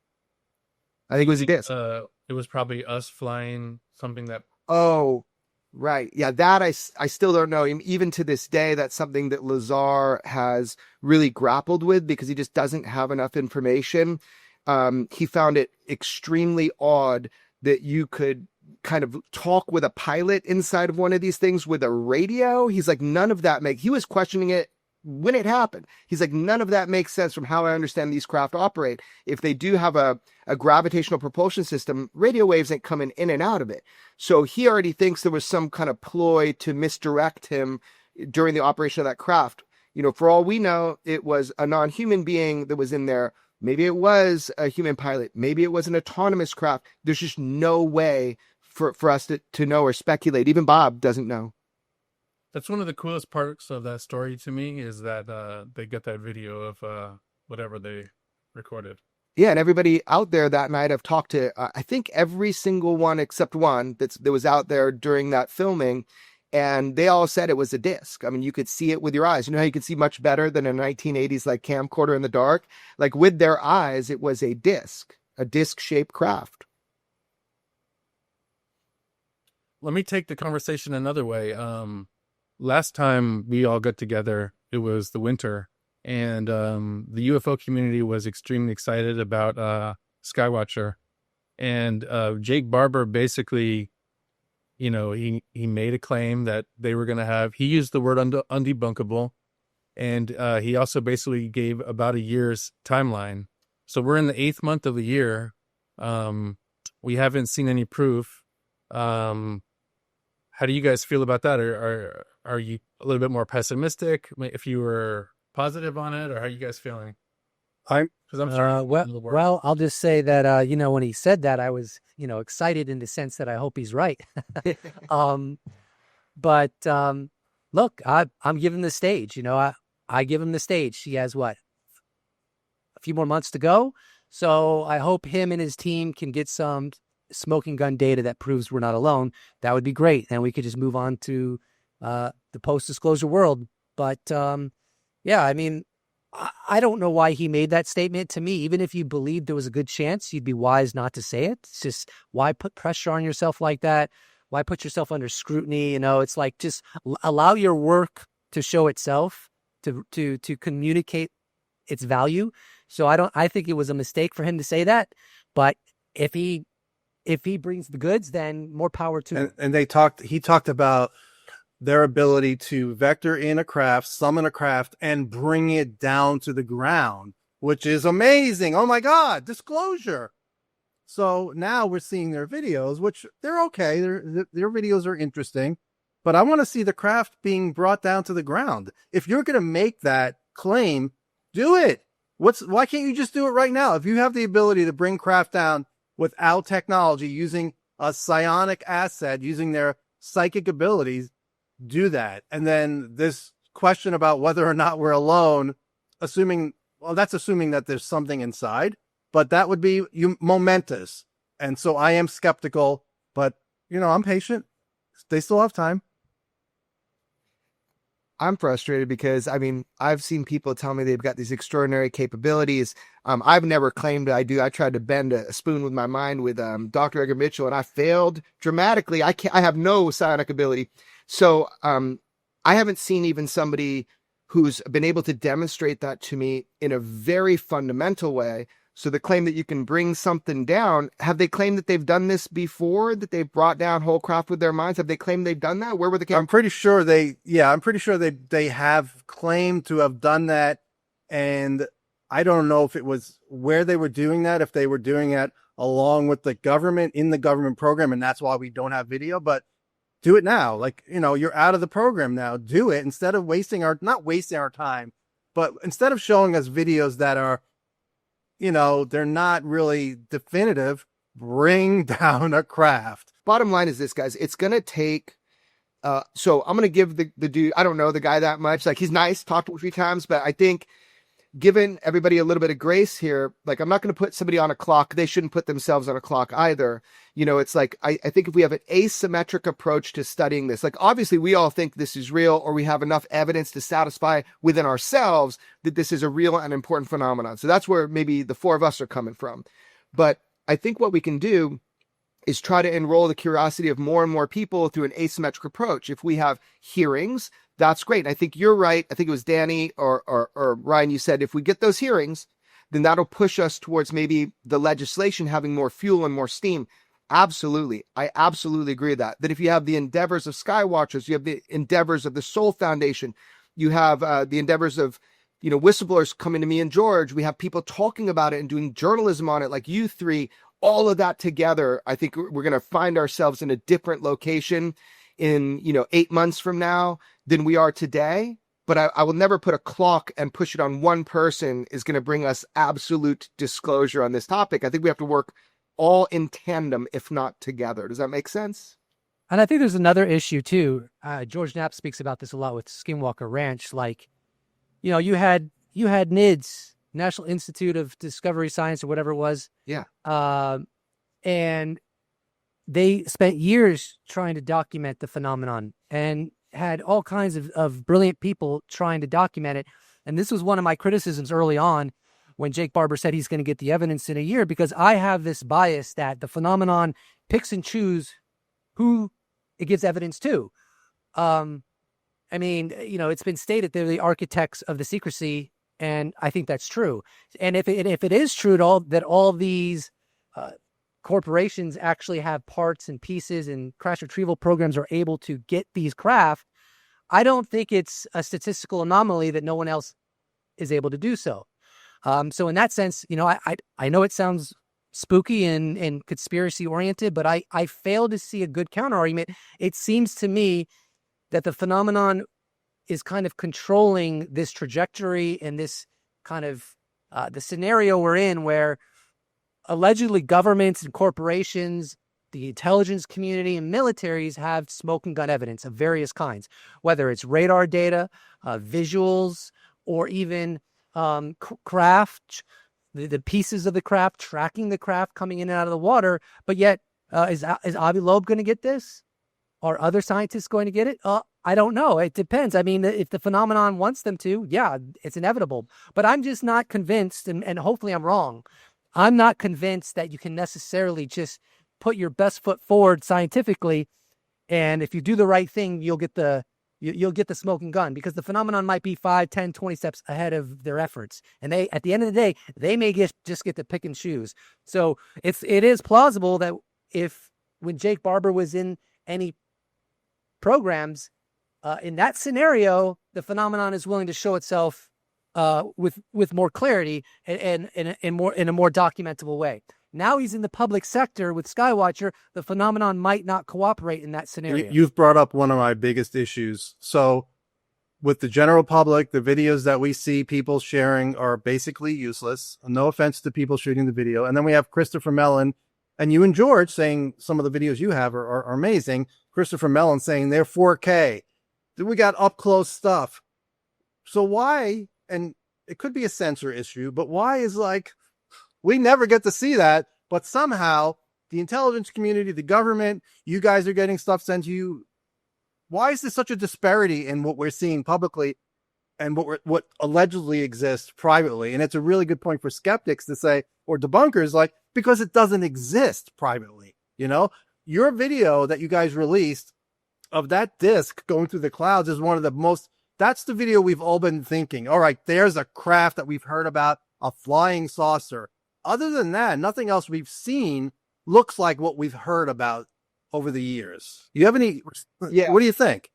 I think it was a disc.
It was probably us flying something that...
Oh, right. Yeah, that I still don't know. Even to this day, that's something that Lazar has really grappled with, because he just doesn't have enough information. He found it extremely odd that you could kind of talk with a pilot inside of one of these things with a radio. He's like, none of that he was questioning it when it happened. He's like, none of that makes sense from how I understand these craft operate. If they do have a gravitational propulsion system, radio waves ain't coming in and out of it. So he already thinks there was some kind of ploy to misdirect him during the operation of that craft. You know, for all we know, it was a non-human being that was in there. Maybe it was a human pilot. Maybe it was an autonomous craft. There's just no way for us to know or speculate. Even Bob doesn't know.
That's one of the coolest parts of that story to me, is that they got that video of whatever they recorded.
Yeah, and everybody out there that night, I've talked to, I think every single one except one that was out there during that filming, and they all said it was a disc. I mean, you could see it with your eyes. You know how you could see much better than a 1980s like camcorder in the dark? Like with their eyes, it was a disc-shaped craft.
Let me take the conversation another way. Last time we all got together, it was the winter, and the UFO community was extremely excited about Skywatcher. And Jake Barber basically, you know, he made a claim that they were going to have, he used the word undebunkable, and he also basically gave about a year's timeline. So we're in the 8th month of the year. We haven't seen any proof. How do you guys feel about that? Are you a little bit more pessimistic if you were positive on it, or how are you guys feeling?
Well, I'll just say that, you know, when he said that, I was, you know, excited in the sense that I hope he's right. But look, I'm giving him the stage, you know, I give him the stage. He has a few more months to go. So I hope him and his team can get some smoking gun data that proves we're not alone, that would be great. And we could just move on to the post-disclosure world. But yeah, I mean, I don't know why he made that statement. To me, even if you believed there was a good chance, you'd be wise not to say it. It's just, why put pressure on yourself like that? Why put yourself under scrutiny? You know, it's like, just allow your work to show itself, to communicate its value. So I think it was a mistake for him to say that. But if he brings the goods, then more power to him.
And he talked about their ability to vector in a craft, summon a craft, and bring it down to the ground, which is amazing. Oh my God, disclosure. So now we're seeing their videos, which they're okay. Their videos are interesting, but I want to see the craft being brought down to the ground. If you're going to make that claim, do it. Why can't you just do it right now? If you have the ability to bring craft down without technology, using a psionic asset, using their psychic abilities, do that. And then this question about whether or not we're alone, that's assuming that there's something inside, but that would be momentous. And so I am skeptical, but I'm patient. They still have time.
I'm frustrated because, I mean, I've seen people tell me they've got these extraordinary capabilities. I've never claimed I do. I tried to bend a spoon with my mind with Dr. Edgar Mitchell, and I failed dramatically. I have no psionic ability. So I haven't seen even somebody who's been able to demonstrate that to me in a very fundamental way. So the claim that you can bring something down, have they claimed that they've done this before, that they've brought down whole craft with their minds? Have they claimed they've done that? Where were the
I'm pretty sure they have claimed to have done that. And I don't know if it was where they were doing that, if they were doing it along with the government in the government program. And that's why we don't have video, but do it now. Like, you're out of the program now. Do it instead of not wasting our time, but instead of showing us videos that are, they're not really definitive, bring down a craft.
Bottom line is this, guys. It's going to take, so I'm going to give the dude, I don't know the guy that much. Like, he's nice, talked to him a few times, but I think giving everybody a little bit of grace here, like, I'm not going to put somebody on a clock. They shouldn't put themselves on a clock either. It's like, I think if we have an asymmetric approach to studying this, like, obviously we all think this is real, or we have enough evidence to satisfy within ourselves that this is a real and important phenomenon. So that's where maybe the four of us are coming from. But I think what we can do is try to enroll the curiosity of more and more people through an asymmetric approach. If we have hearings, that's great. And I think you're right. I think it was Danny or Ryan, you said, if we get those hearings, then that'll push us towards maybe the legislation having more fuel and more steam. Absolutely. I absolutely agree with that. That if you have the endeavors of Skywatchers, you have the endeavors of the Soul Foundation, you have the endeavors of, whistleblowers coming to me and George, we have people talking about it and doing journalism on it, like you three, all of that together, I think we're going to find ourselves in a different location in, 8 months from now than we are today. But I will never put a clock and push it on one person is going to bring us absolute disclosure on this topic. I think we have to work all in tandem, if not together. Does that make sense?
And I think there's another issue too. George Knapp speaks about this a lot with Skinwalker Ranch. Like, you had NIDS, National Institute of Discovery Science, or whatever it was.
Yeah.
And they spent years trying to document the phenomenon and had all kinds of brilliant people trying to document it. And this was one of my criticisms early on when Jake Barber said he's going to get the evidence in a year, because I have this bias that the phenomenon picks and chooses who it gives evidence to. I mean, it's been stated they're the architects of the secrecy, and I think that's true. And if it is true at all that all these corporations actually have parts and pieces and crash retrieval programs are able to get these craft, I don't think it's a statistical anomaly that no one else is able to do so. So in that sense, I know it sounds spooky and conspiracy oriented, but I fail to see a good counter argument. It seems to me that the phenomenon is kind of controlling this trajectory and this kind of the scenario we're in, where allegedly governments and corporations, the intelligence community and militaries have smoke and gun evidence of various kinds, whether it's radar data, visuals, or even craft, the pieces of the craft, tracking the craft coming in and out of the water. But yet Is Avi Loeb going to get this? Are other scientists going to get it? I don't know. It depends. I mean, if the phenomenon wants them to, yeah, it's inevitable. But I'm just not convinced, and hopefully I'm wrong. I'm not convinced that you can necessarily just put your best foot forward scientifically, and if you do the right thing, you'll get the smoking gun, because the phenomenon might be 5, 10, 20 steps ahead of their efforts. And they, at the end of the day, they may just get to pick and choose. So it is plausible that when Jake Barber was in any programs, in that scenario, the phenomenon is willing to show itself with more clarity and in a more documentable way. Now he's in the public sector with Skywatcher. The phenomenon might not cooperate in that scenario.
You've brought up one of my biggest issues. So with the general public, the videos that we see people sharing are basically useless. No offense to people shooting the video. And then we have Christopher Mellon and you and George saying some of the videos you have are amazing. Christopher Mellon saying they're 4K. Then we got up close stuff. So why, and it could be a censor issue, but why is we never get to see that, but somehow the intelligence community, the government, you guys are getting stuff sent to you. Why is there such a disparity in what we're seeing publicly and what allegedly exists privately? And it's a really good point for skeptics to say, or debunkers, because it doesn't exist privately. Your video that you guys released of that disc going through the clouds is one of the most, that's the video we've all been thinking. All right, there's a craft that we've heard about, a flying saucer. Other than that, nothing else we've seen looks like what we've heard about over the years. You have any?
Yeah.
What do you think?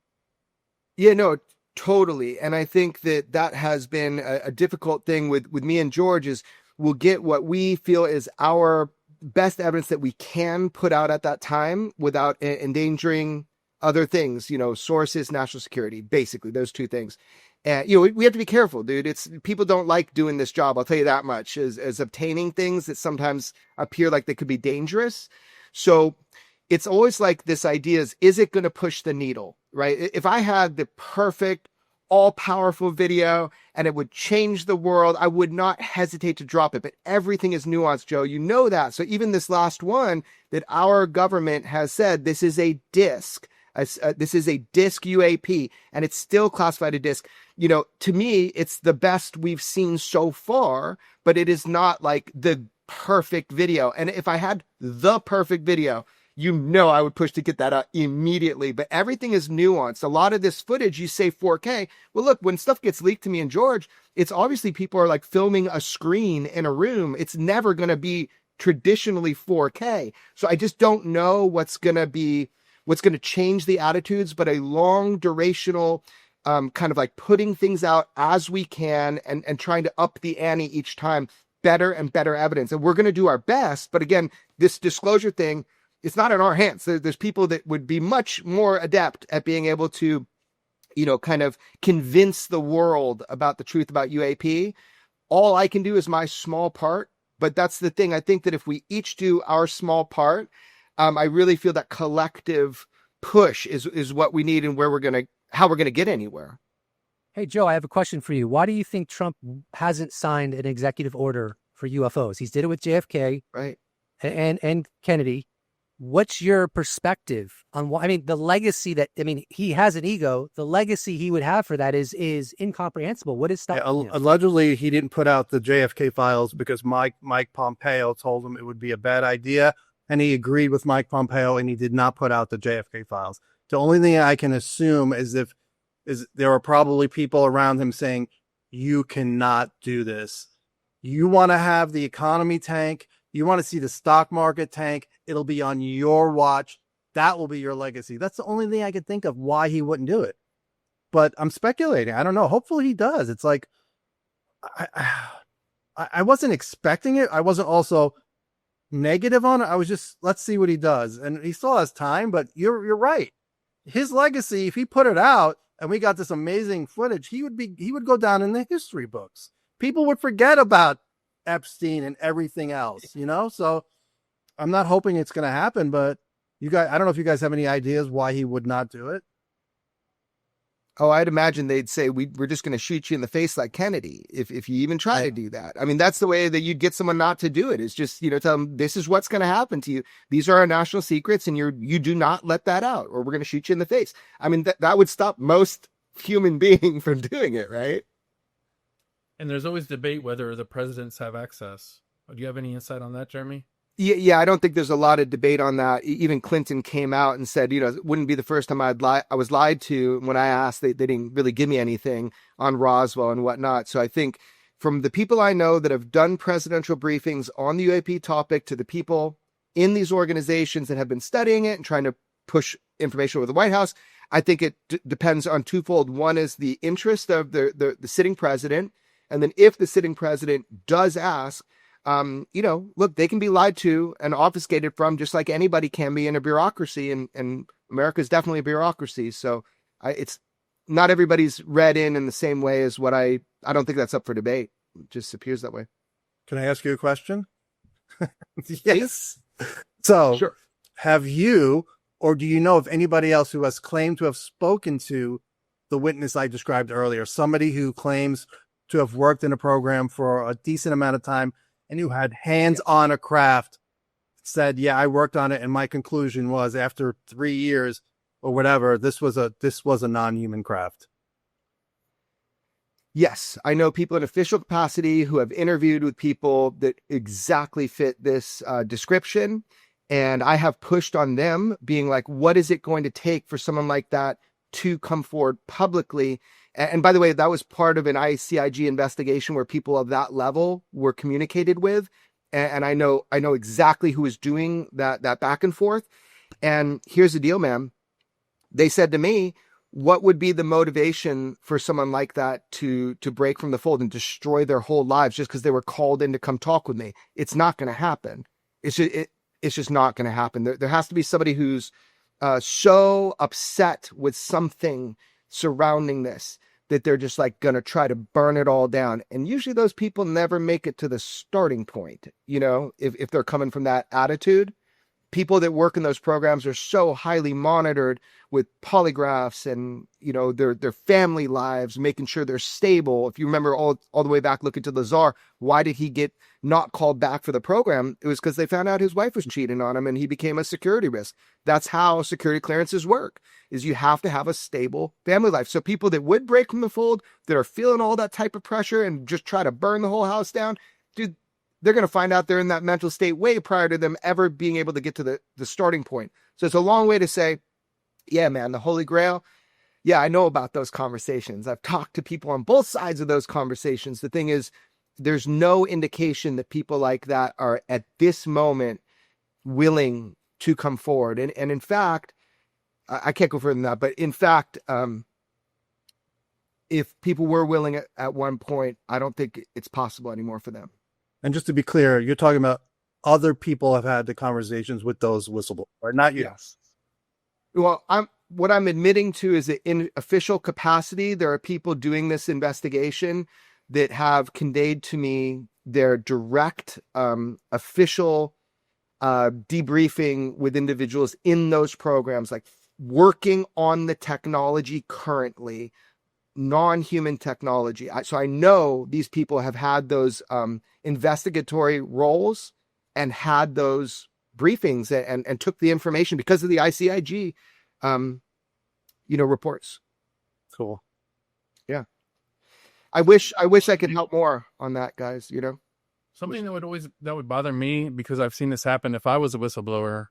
Yeah, no, totally. And I think that has been a difficult thing with me and George is we'll get what we feel is our best evidence that we can put out at that time without endangering other things, sources, national security, basically those two things. And, we have to be careful, dude. People don't like doing this job. I'll tell you that much, as obtaining things that sometimes appear like they could be dangerous. So it's always like this idea is it going to push the needle, right? If I had the perfect, all powerful video and it would change the world, I would not hesitate to drop it. But everything is nuanced, Joe. You know that. So even this last one that our government has said, this is a disc. This is a disc UAP, and it's still classified a disc. To me, it's the best we've seen so far, but it is not like the perfect video. And if I had the perfect video, I would push to get that out immediately. But everything is nuanced. A lot of this footage, you say 4K. Well, look, when stuff gets leaked to me and George, it's obviously people are filming a screen in a room. It's never going to be traditionally 4K. So I just don't know what's going to change the attitudes, but a long durational kind of putting things out as we can and trying to up the ante each time, better and better evidence. And we're going to do our best. But again, this disclosure thing, it's not in our hands. There's people that would be much more adept at being able to, kind of convince the world about the truth about UAP. All I can do is my small part. But that's the thing. I think that if we each do our small part, I really feel that collective push is what we need and how we're gonna get anywhere.
Hey, Joe, I have a question for you. Why do you think Trump hasn't signed an executive order for UFOs? He's did it with JFK,
right,
and Kennedy. What's your perspective on why? I mean, the legacy he has an ego. The legacy he would have for that is incomprehensible. What is stopping him?
Allegedly, he didn't put out the JFK files because Mike Pompeo told him it would be a bad idea. And he agreed with Mike Pompeo, and he did not put out the JFK files. The only thing I can assume is there are probably people around him saying, you cannot do this. You want to have the economy tank. You want to see the stock market tank. It'll be on your watch. That will be your legacy. That's the only thing I could think of why he wouldn't do it. But I'm speculating. I don't know. Hopefully he does. It's I wasn't expecting it. I wasn't also negative on it. I was just, let's see what he does. And he still has time, but you're right. His legacy, if he put it out and we got this amazing footage, he would go down in the history books. People would forget about Epstein and everything else, So I'm not hoping it's going to happen, but you guys, I don't know if you guys have any ideas why he would not do it.
Oh, I'd imagine they'd say, we're just going to shoot you in the face like Kennedy if you even try to do that. I mean, that's the way that you'd get someone not to do it. Is just, tell them this is what's going to happen to you. These are our national secrets and you do not let that out or we're going to shoot you in the face. I mean, that would stop most human being from doing it, right?
And there's always debate whether the presidents have access. Do you have any insight on that, Jeremy?
Yeah, I don't think there's a lot of debate on that. Even Clinton came out and said, it wouldn't be the first time I was lied to. When I asked, they didn't really give me anything on Roswell and whatnot. So I think from the people I know that have done presidential briefings on the UAP topic to the people in these organizations that have been studying it and trying to push information over the White House, I think it depends on twofold. One is the interest of the sitting president. And then if the sitting president does ask, look, they can be lied to and obfuscated from just like anybody can be in a bureaucracy. And America is definitely a bureaucracy. So it's not everybody's read in the same way as what I don't think that's up for debate. It just appears that way.
Can I ask you a question? Yes. So
Sure.
Have you, or do you know of anybody else who has claimed to have spoken to the witness I described earlier? Somebody who claims to have worked in a program for a decent amount of time and who had hands on a craft, said, yeah, I worked on it. And my conclusion was after 3 years or whatever, this was a non-human craft.
Yes, I know people in official capacity who have interviewed with people that exactly fit this description. And I have pushed on them being like, what is it going to take for someone like that to come forward publicly? And by the way, that was part of an ICIG investigation where people of that level were communicated with. And I know exactly who is doing that back and forth. And here's the deal, man. They said to me, what would be the motivation for someone like that to break from the fold and destroy their whole lives just because they were called in to come talk with me? It's not going to happen. It's just not going to happen. There has to be somebody who's so upset with something surrounding this that they're just like going to try to burn it all down. And usually those people never make it to the starting point. If they're coming from that attitude. People that work in those programs are so highly monitored with polygraphs and, their family lives, making sure they're stable. If you remember all the way back, looking to Lazar, why did he get not called back for the program? It was because they found out his wife was cheating on him and he became a security risk. That's how security clearances work, is you have to have a stable family life. So people that would break from the fold, that are feeling all that type of pressure and just try to burn the whole house down, dude, they're going to find out they're in that mental state way prior to them ever being able to get to the starting point. So it's a long way to say, yeah, man, the Holy Grail. Yeah, I know about those conversations. I've talked to people on both sides of those conversations. The thing is, there's no indication that people like that are at this moment willing to come forward. And in fact, I can't go further than that, but in fact, if people were willing at one point, I don't think it's possible anymore for them.
And just to be clear, you're talking about other people have had the conversations with those whistleblowers, or not you?
Yes. Well, what I'm admitting to is that in official capacity, there are people doing this investigation that have conveyed to me their direct official debriefing with individuals in those programs, like working on the technology currently, non-human technology. So I know these people have had those investigatory roles and had those briefings and took the information because of the ICIG, reports.
Cool.
Yeah. I wish I could help more on that, guys,
Something that would bother me, because I've seen this happen if I was a whistleblower.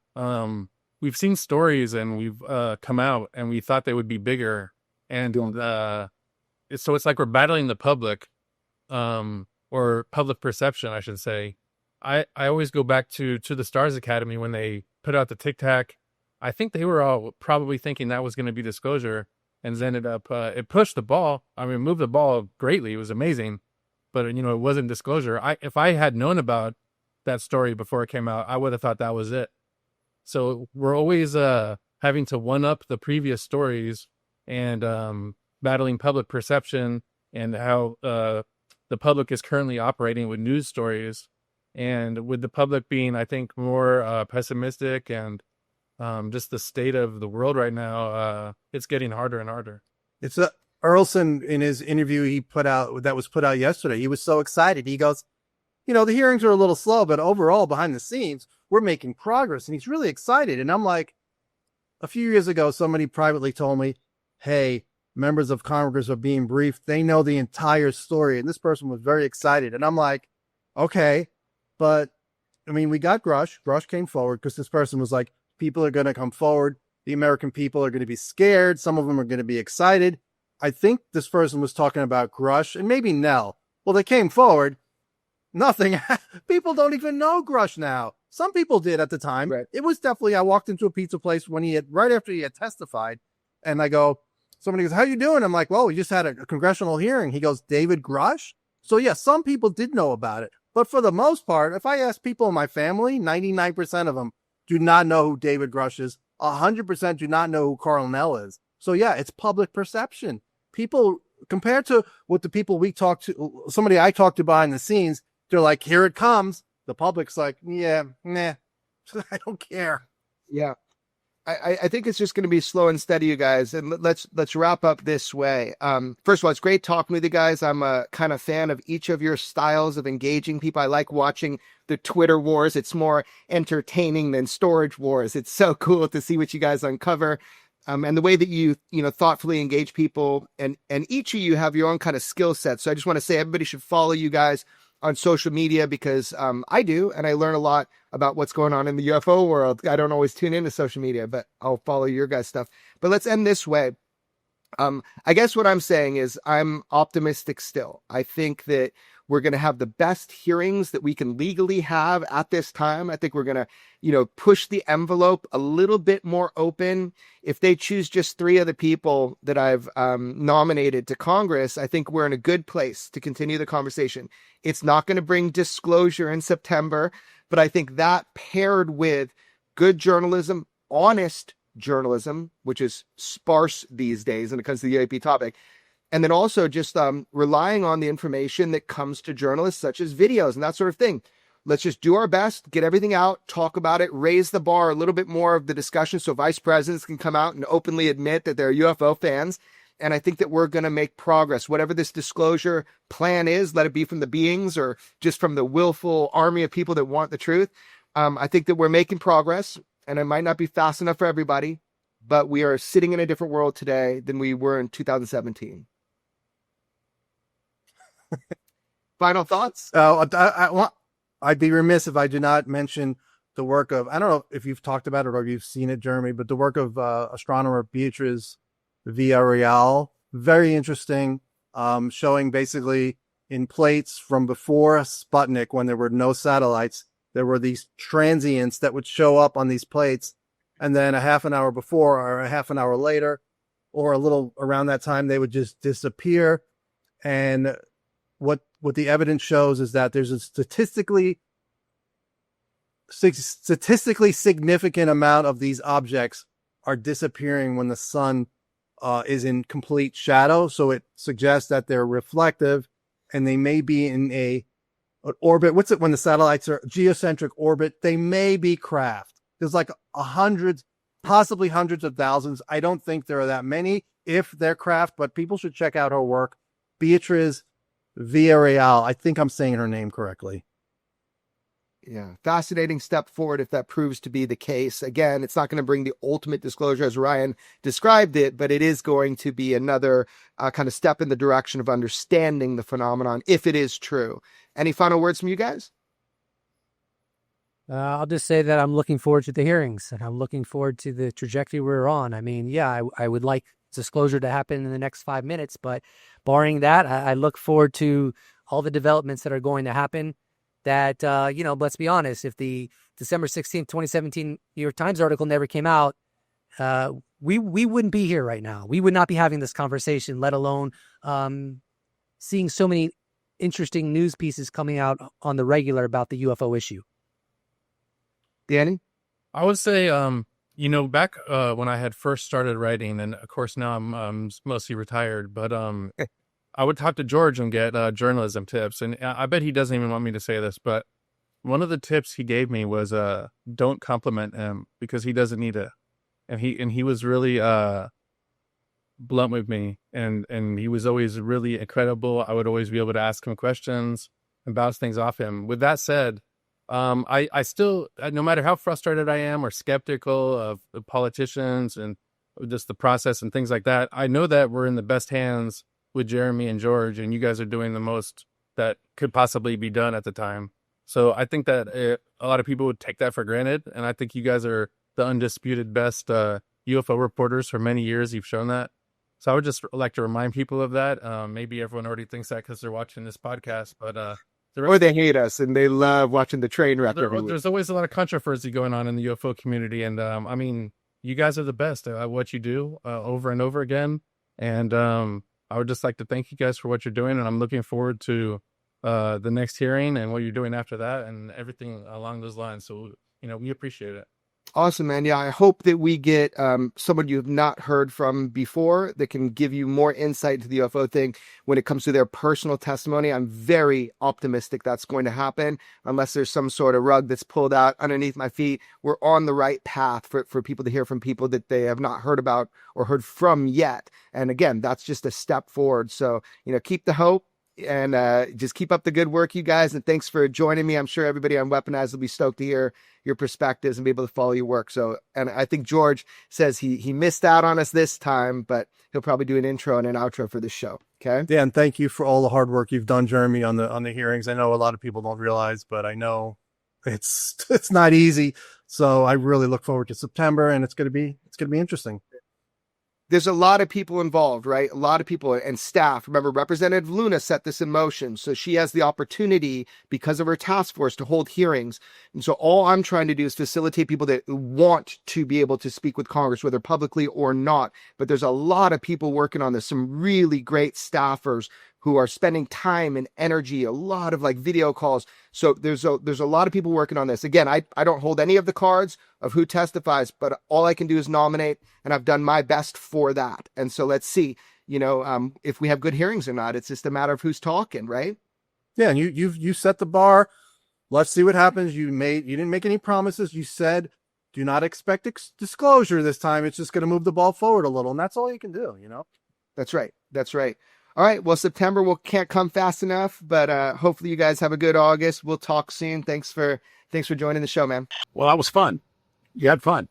We've seen stories and we've come out and we thought they would be bigger. And so it's like we're battling the public, or public perception, I should say. I always go back to the Stars Academy when they put out the Tic Tac. I think they were all probably thinking that was going to be disclosure, and ended up it pushed the ball. I mean, moved the ball greatly. It was amazing, but it wasn't disclosure. If I had known about that story before it came out, I would have thought that was it. So we're always having to one up the previous stories and battling public perception and how the public is currently operating with news stories, and with the public being, I think, more pessimistic and just the state of the world right now, it's getting harder and harder.
It's Earlson in his interview that was put out yesterday. He was so excited. He goes, the hearings are a little slow, but overall behind the scenes, we're making progress. And he's really excited. And I'm like, a few years ago, somebody privately told me, hey, members of Congress are being briefed. They know the entire story. And this person was very excited. And I'm like, okay, but we got Grusch. Grusch came forward because this person was like, people are going to come forward. The American people are going to be scared. Some of them are going to be excited. I think this person was talking about Grusch and maybe Nell. Well, they came forward. Nothing. People don't even know Grusch now. Some people did at the time.
Right.
It was definitely, I walked into a pizza place right after he had testified. And I go, somebody goes, how you doing? I'm like, well, we just had a congressional hearing. He goes, David Grusch? So yeah, some people did know about it. But for the most part, if I ask people in my family, 99% of them do not know who David Grusch is. 100% do not know who Carl Nell is. So yeah, it's public perception. People, compared to what the people somebody I talked to behind the scenes, they're like, here it comes. The public's like, yeah, nah, I don't care.
Yeah. I think it's just going to be slow and steady, you guys. And let's wrap up this way. First of all, it's great talking with you guys. I'm a kind of fan of each of your styles of engaging people. I like watching the Twitter wars. It's more entertaining than storage wars. It's so cool to see what you guys uncover. And the way that you thoughtfully engage people, and each of you have your own kind of skill set. So I just want to say everybody should follow you guys on social media because I do, and I learn a lot about what's going on in the UFO world. I don't always tune into social media, but I'll follow your guys' stuff. But let's end this way. I guess what I'm saying is I'm optimistic still. I think that we're going to have the best hearings that we can legally have at this time. I think we're going to, push the envelope a little bit more open. If they choose just 3 of the people that I've nominated to Congress, I think we're in a good place to continue the conversation. It's not going to bring disclosure in September, but I think that paired with good journalism, honest journalism, which is sparse these days when it comes to the UAP topic, and then also just relying on the information that comes to journalists, such as videos and that sort of thing. Let's just do our best, get everything out, talk about it, raise the bar a little bit more of the discussion so vice presidents can come out and openly admit that they're UFO fans. And I think that we're going to make progress. Whatever this disclosure plan is, let it be from the beings or just from the willful army of people that want the truth. I think that we're making progress, and it might not be fast enough for everybody, but we are sitting in a different world today than we were in 2017. Final thoughts?
I'd be remiss if I do not mention the work of, I don't know if you've talked about it or you've seen it, Jeremy, but the work of astronomer Beatriz Villarreal. Very interesting, showing basically in plates from before Sputnik, when there were no satellites, there were these transients that would show up on these plates. And then a half an hour before or a half an hour later, or a little around that time, they would just disappear. And what the evidence shows is that there's a statistically significant amount of these objects are disappearing when the sun is in complete shadow. So it suggests that they're reflective and they may be in an orbit. What's it when the satellites are geocentric orbit? They may be craft. There's like possibly hundreds of thousands. I don't think there are that many if they're craft, but people should check out her work. Beatriz Villarreal. I think I'm saying her name correctly.
Yeah, fascinating step forward if that proves to be the case. Again, it's not going to bring the ultimate disclosure as Ryan described it, but it is going to be another kind of step in the direction of understanding the phenomenon if it is true. Any final words from you guys?
I'll just say that I'm looking forward to the hearings and I'm looking forward to the trajectory we're on. I mean, yeah, I would like disclosure to happen in the next 5 minutes, but barring that, I look forward to all the developments that are going to happen. That, let's be honest, if the December 16th, 2017 New York Times article never came out, we wouldn't be here right now. We would not be having this conversation, let alone seeing so many interesting news pieces coming out on the regular about the UFO issue.
Danny?
I would say, back when I had first started writing, and of course now I'm mostly retired, but I would talk to George and get journalism tips. And I bet he doesn't even want me to say this, but one of the tips he gave me was don't compliment him because he doesn't need it. And he was really blunt with me, and he was always really incredible. I would always be able to ask him questions and bounce things off him. With that said, I still, no matter how frustrated I am or skeptical of politicians and just the process and things like that, I know that we're in the best hands with Jeremy and George, and you guys are doing the most that could possibly be done at the time. So I think that a lot of people would take that for granted, and I think you guys are the undisputed best UFO reporters for many years. You've shown that. So I would just like to remind people of that. Maybe everyone already thinks that because they're watching this podcast, but
Or they hate us and they love watching the train wreck every week.
There's always a lot of controversy going on in the UFO community, and I mean, you guys are the best at what you do over and over again. And I would just like to thank you guys for what you're doing, and I'm looking forward to the next hearing and what you're doing after that and everything along those lines. So, we appreciate it.
Awesome, man. Yeah, I hope that we get someone you've not heard from before that can give you more insight into the UFO thing when it comes to their personal testimony. I'm very optimistic that's going to happen, unless there's some sort of rug that's pulled out underneath my feet. We're on the right path for people to hear from people that they have not heard about or heard from yet. And again, that's just a step forward. So, keep the hope. And just keep up the good work, you guys. And thanks for joining me. I'm sure everybody on Weaponized will be stoked to hear your perspectives and be able to follow your work. So, and I think George says he missed out on us this time, but he'll probably do an intro and an outro for this show. Okay.
Yeah, and thank you for all the hard work you've done, Jeremy, on the hearings. I know a lot of people don't realize, but I know it's not easy. So I really look forward to September, and it's gonna be interesting.
There's a lot of people involved, right? A lot of people and staff. Remember, Representative Luna set this in motion. So she has the opportunity, because of her task force, to hold hearings. And so all I'm trying to do is facilitate people that want to be able to speak with Congress, whether publicly or not. But there's a lot of people working on this, some really great staffers who are spending time and energy, a lot of video calls. So there's a lot of people working on this. Again, I don't hold any of the cards of who testifies, but all I can do is nominate, and I've done my best for that. And so let's see, if we have good hearings or not. It's just a matter of who's talking, right?
Yeah, and you set the bar. Let's see what happens. You didn't make any promises. You said, do not expect disclosure this time. It's just going to move the ball forward a little, and that's all you can do,
That's right. That's right. All right. Well, September can't come fast enough, but hopefully you guys have a good August. We'll talk soon. Thanks for joining the show, man.
Well, that was fun. You had fun.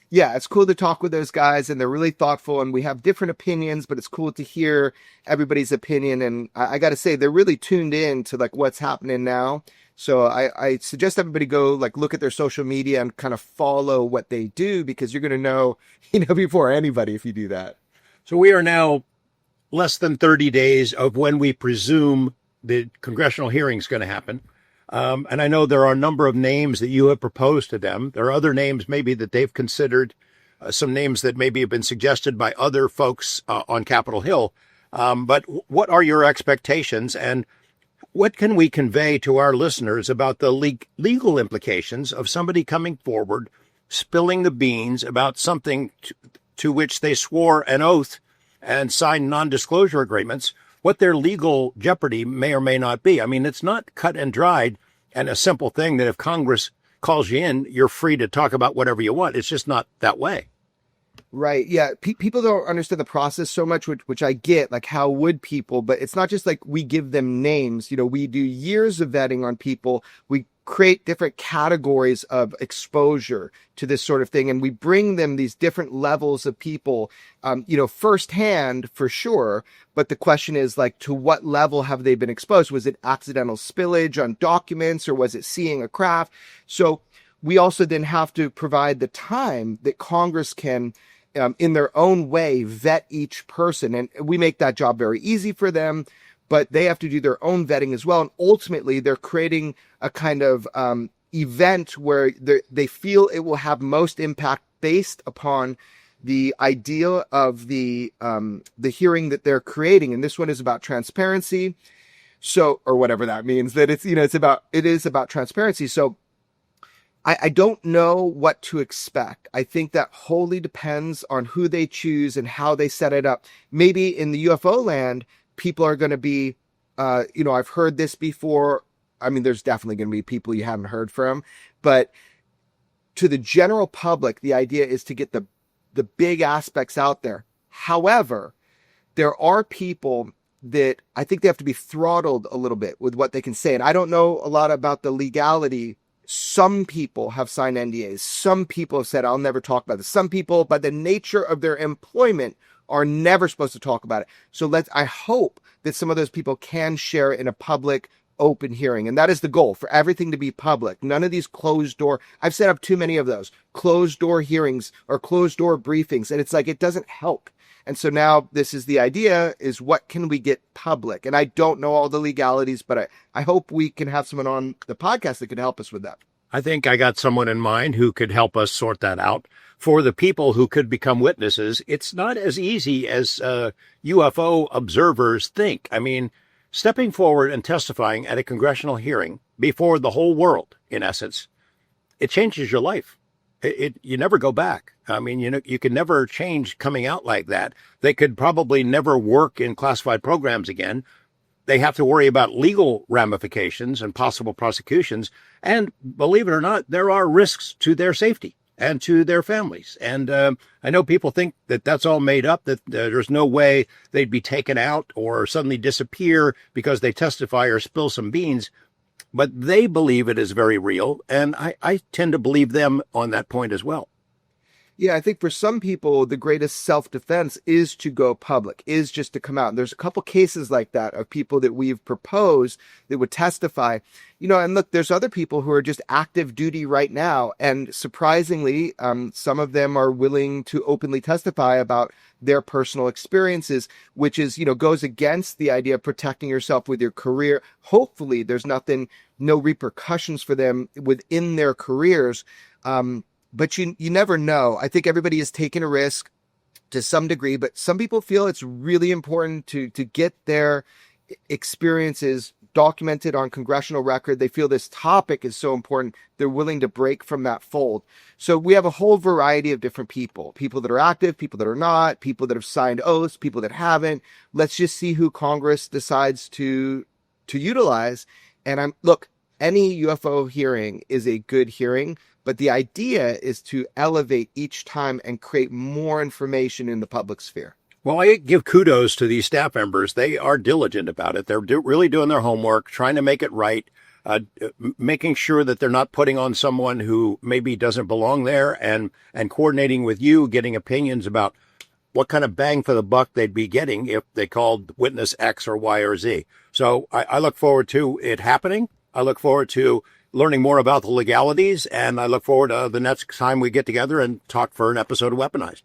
Yeah, it's cool to talk with those guys, and they're really thoughtful, and we have different opinions, but it's cool to hear everybody's opinion. And I got to say, they're really tuned in to what's happening now. So I suggest everybody go look at their social media and kind of follow what they do, because you're going to know, before anybody if you do that.
So we are now less than 30 days of when we presume the congressional hearing is going to happen. And I know there are a number of names that you have proposed to them. There are other names maybe that they've considered, some names that maybe have been suggested by other folks on Capitol Hill. But what are your expectations, and what can we convey to our listeners about the legal implications of somebody coming forward, spilling the beans about something to which they swore an oath and signed non-disclosure agreements, what their legal jeopardy may or may not be? I mean, it's not cut and dried and a simple thing that if Congress calls you in, you're free to talk about whatever you want. It's just not that way.
Right. Yeah. People don't understand the process so much, which I get. How would people? But it's not just we give them names. We do years of vetting on people. We create different categories of exposure to this sort of thing, and we bring them these different levels of people, firsthand for sure. But the question is, to what level have they been exposed? Was it accidental spillage on documents, or was it seeing a craft? So we also then have to provide the time that Congress can, in their own way, vet each person. And we make that job very easy for them, but they have to do their own vetting as well. And ultimately, they're creating a kind of event where they feel it will have most impact based upon the idea of the hearing that they're creating. And this one is about transparency. So, or whatever that means, that it is about transparency. So I don't know what to expect. I think that wholly depends on who they choose and how they set it up. Maybe in the UFO land, people are going to be, I've heard this before. I mean, there's definitely going to be people you haven't heard from, but to the general public, the idea is to get the big aspects out there. However, there are people that I think they have to be throttled a little bit with what they can say. And I don't know a lot about the legality. Some people have signed NDAs. Some people have said, I'll never talk about this. Some people, by the nature of their employment, are never supposed to talk about it. So I hope that some of those people can share in a public, open hearing. And that is the goal, for everything to be public. None of these closed door, I've set up too many of those closed door hearings or closed door briefings. And it's like, it doesn't help. And so now this is the idea, is what can we get public? And I don't know all the legalities, but I hope we can have someone on the podcast that can help us with that.
I think I got someone in mind who could help us sort that out. For the people who could become witnesses, it's not as easy as UFO observers think. I mean, stepping forward and testifying at a congressional hearing before the whole world, in essence, it changes your life. You never go back. I mean, you can never change coming out like that. They could probably never work in classified programs again. They have to worry about legal ramifications and possible prosecutions. And believe it or not, there are risks to their safety and to their families. And I know people think that that's all made up, that there's no way they'd be taken out or suddenly disappear because they testify or spill some beans. But they believe it is very real, and I tend to believe them on that point as well.
Yeah, I think for some people, the greatest self-defense is to go public, is just to come out. And there's a couple cases like that of people that we've proposed that would testify. And look, there's other people who are just active duty right now. And surprisingly, some of them are willing to openly testify about their personal experiences, which is, goes against the idea of protecting yourself with your career. Hopefully there's no repercussions for them within their careers. But you never know. I think everybody is taking a risk to some degree, but some people feel it's really important to get their experiences documented on Congressional record. They feel this topic is so important, they're willing to break from that fold. So we have a whole variety of different people that are active, people that are not, people that have signed oaths, people that haven't. Let's just see who Congress decides to utilize. And any UFO hearing is a good hearing, but the idea is to elevate each time and create more information in the public sphere.
Well, I give kudos to these staff members. They are diligent about it. They're really doing their homework, trying to make it right, making sure that they're not putting on someone who maybe doesn't belong there, and coordinating with you, getting opinions about what kind of bang for the buck they'd be getting if they called witness X or Y or Z. So I look forward to it happening. I look forward to learning more about the legalities, and I look forward to the next time we get together and talk for an episode of Weaponized.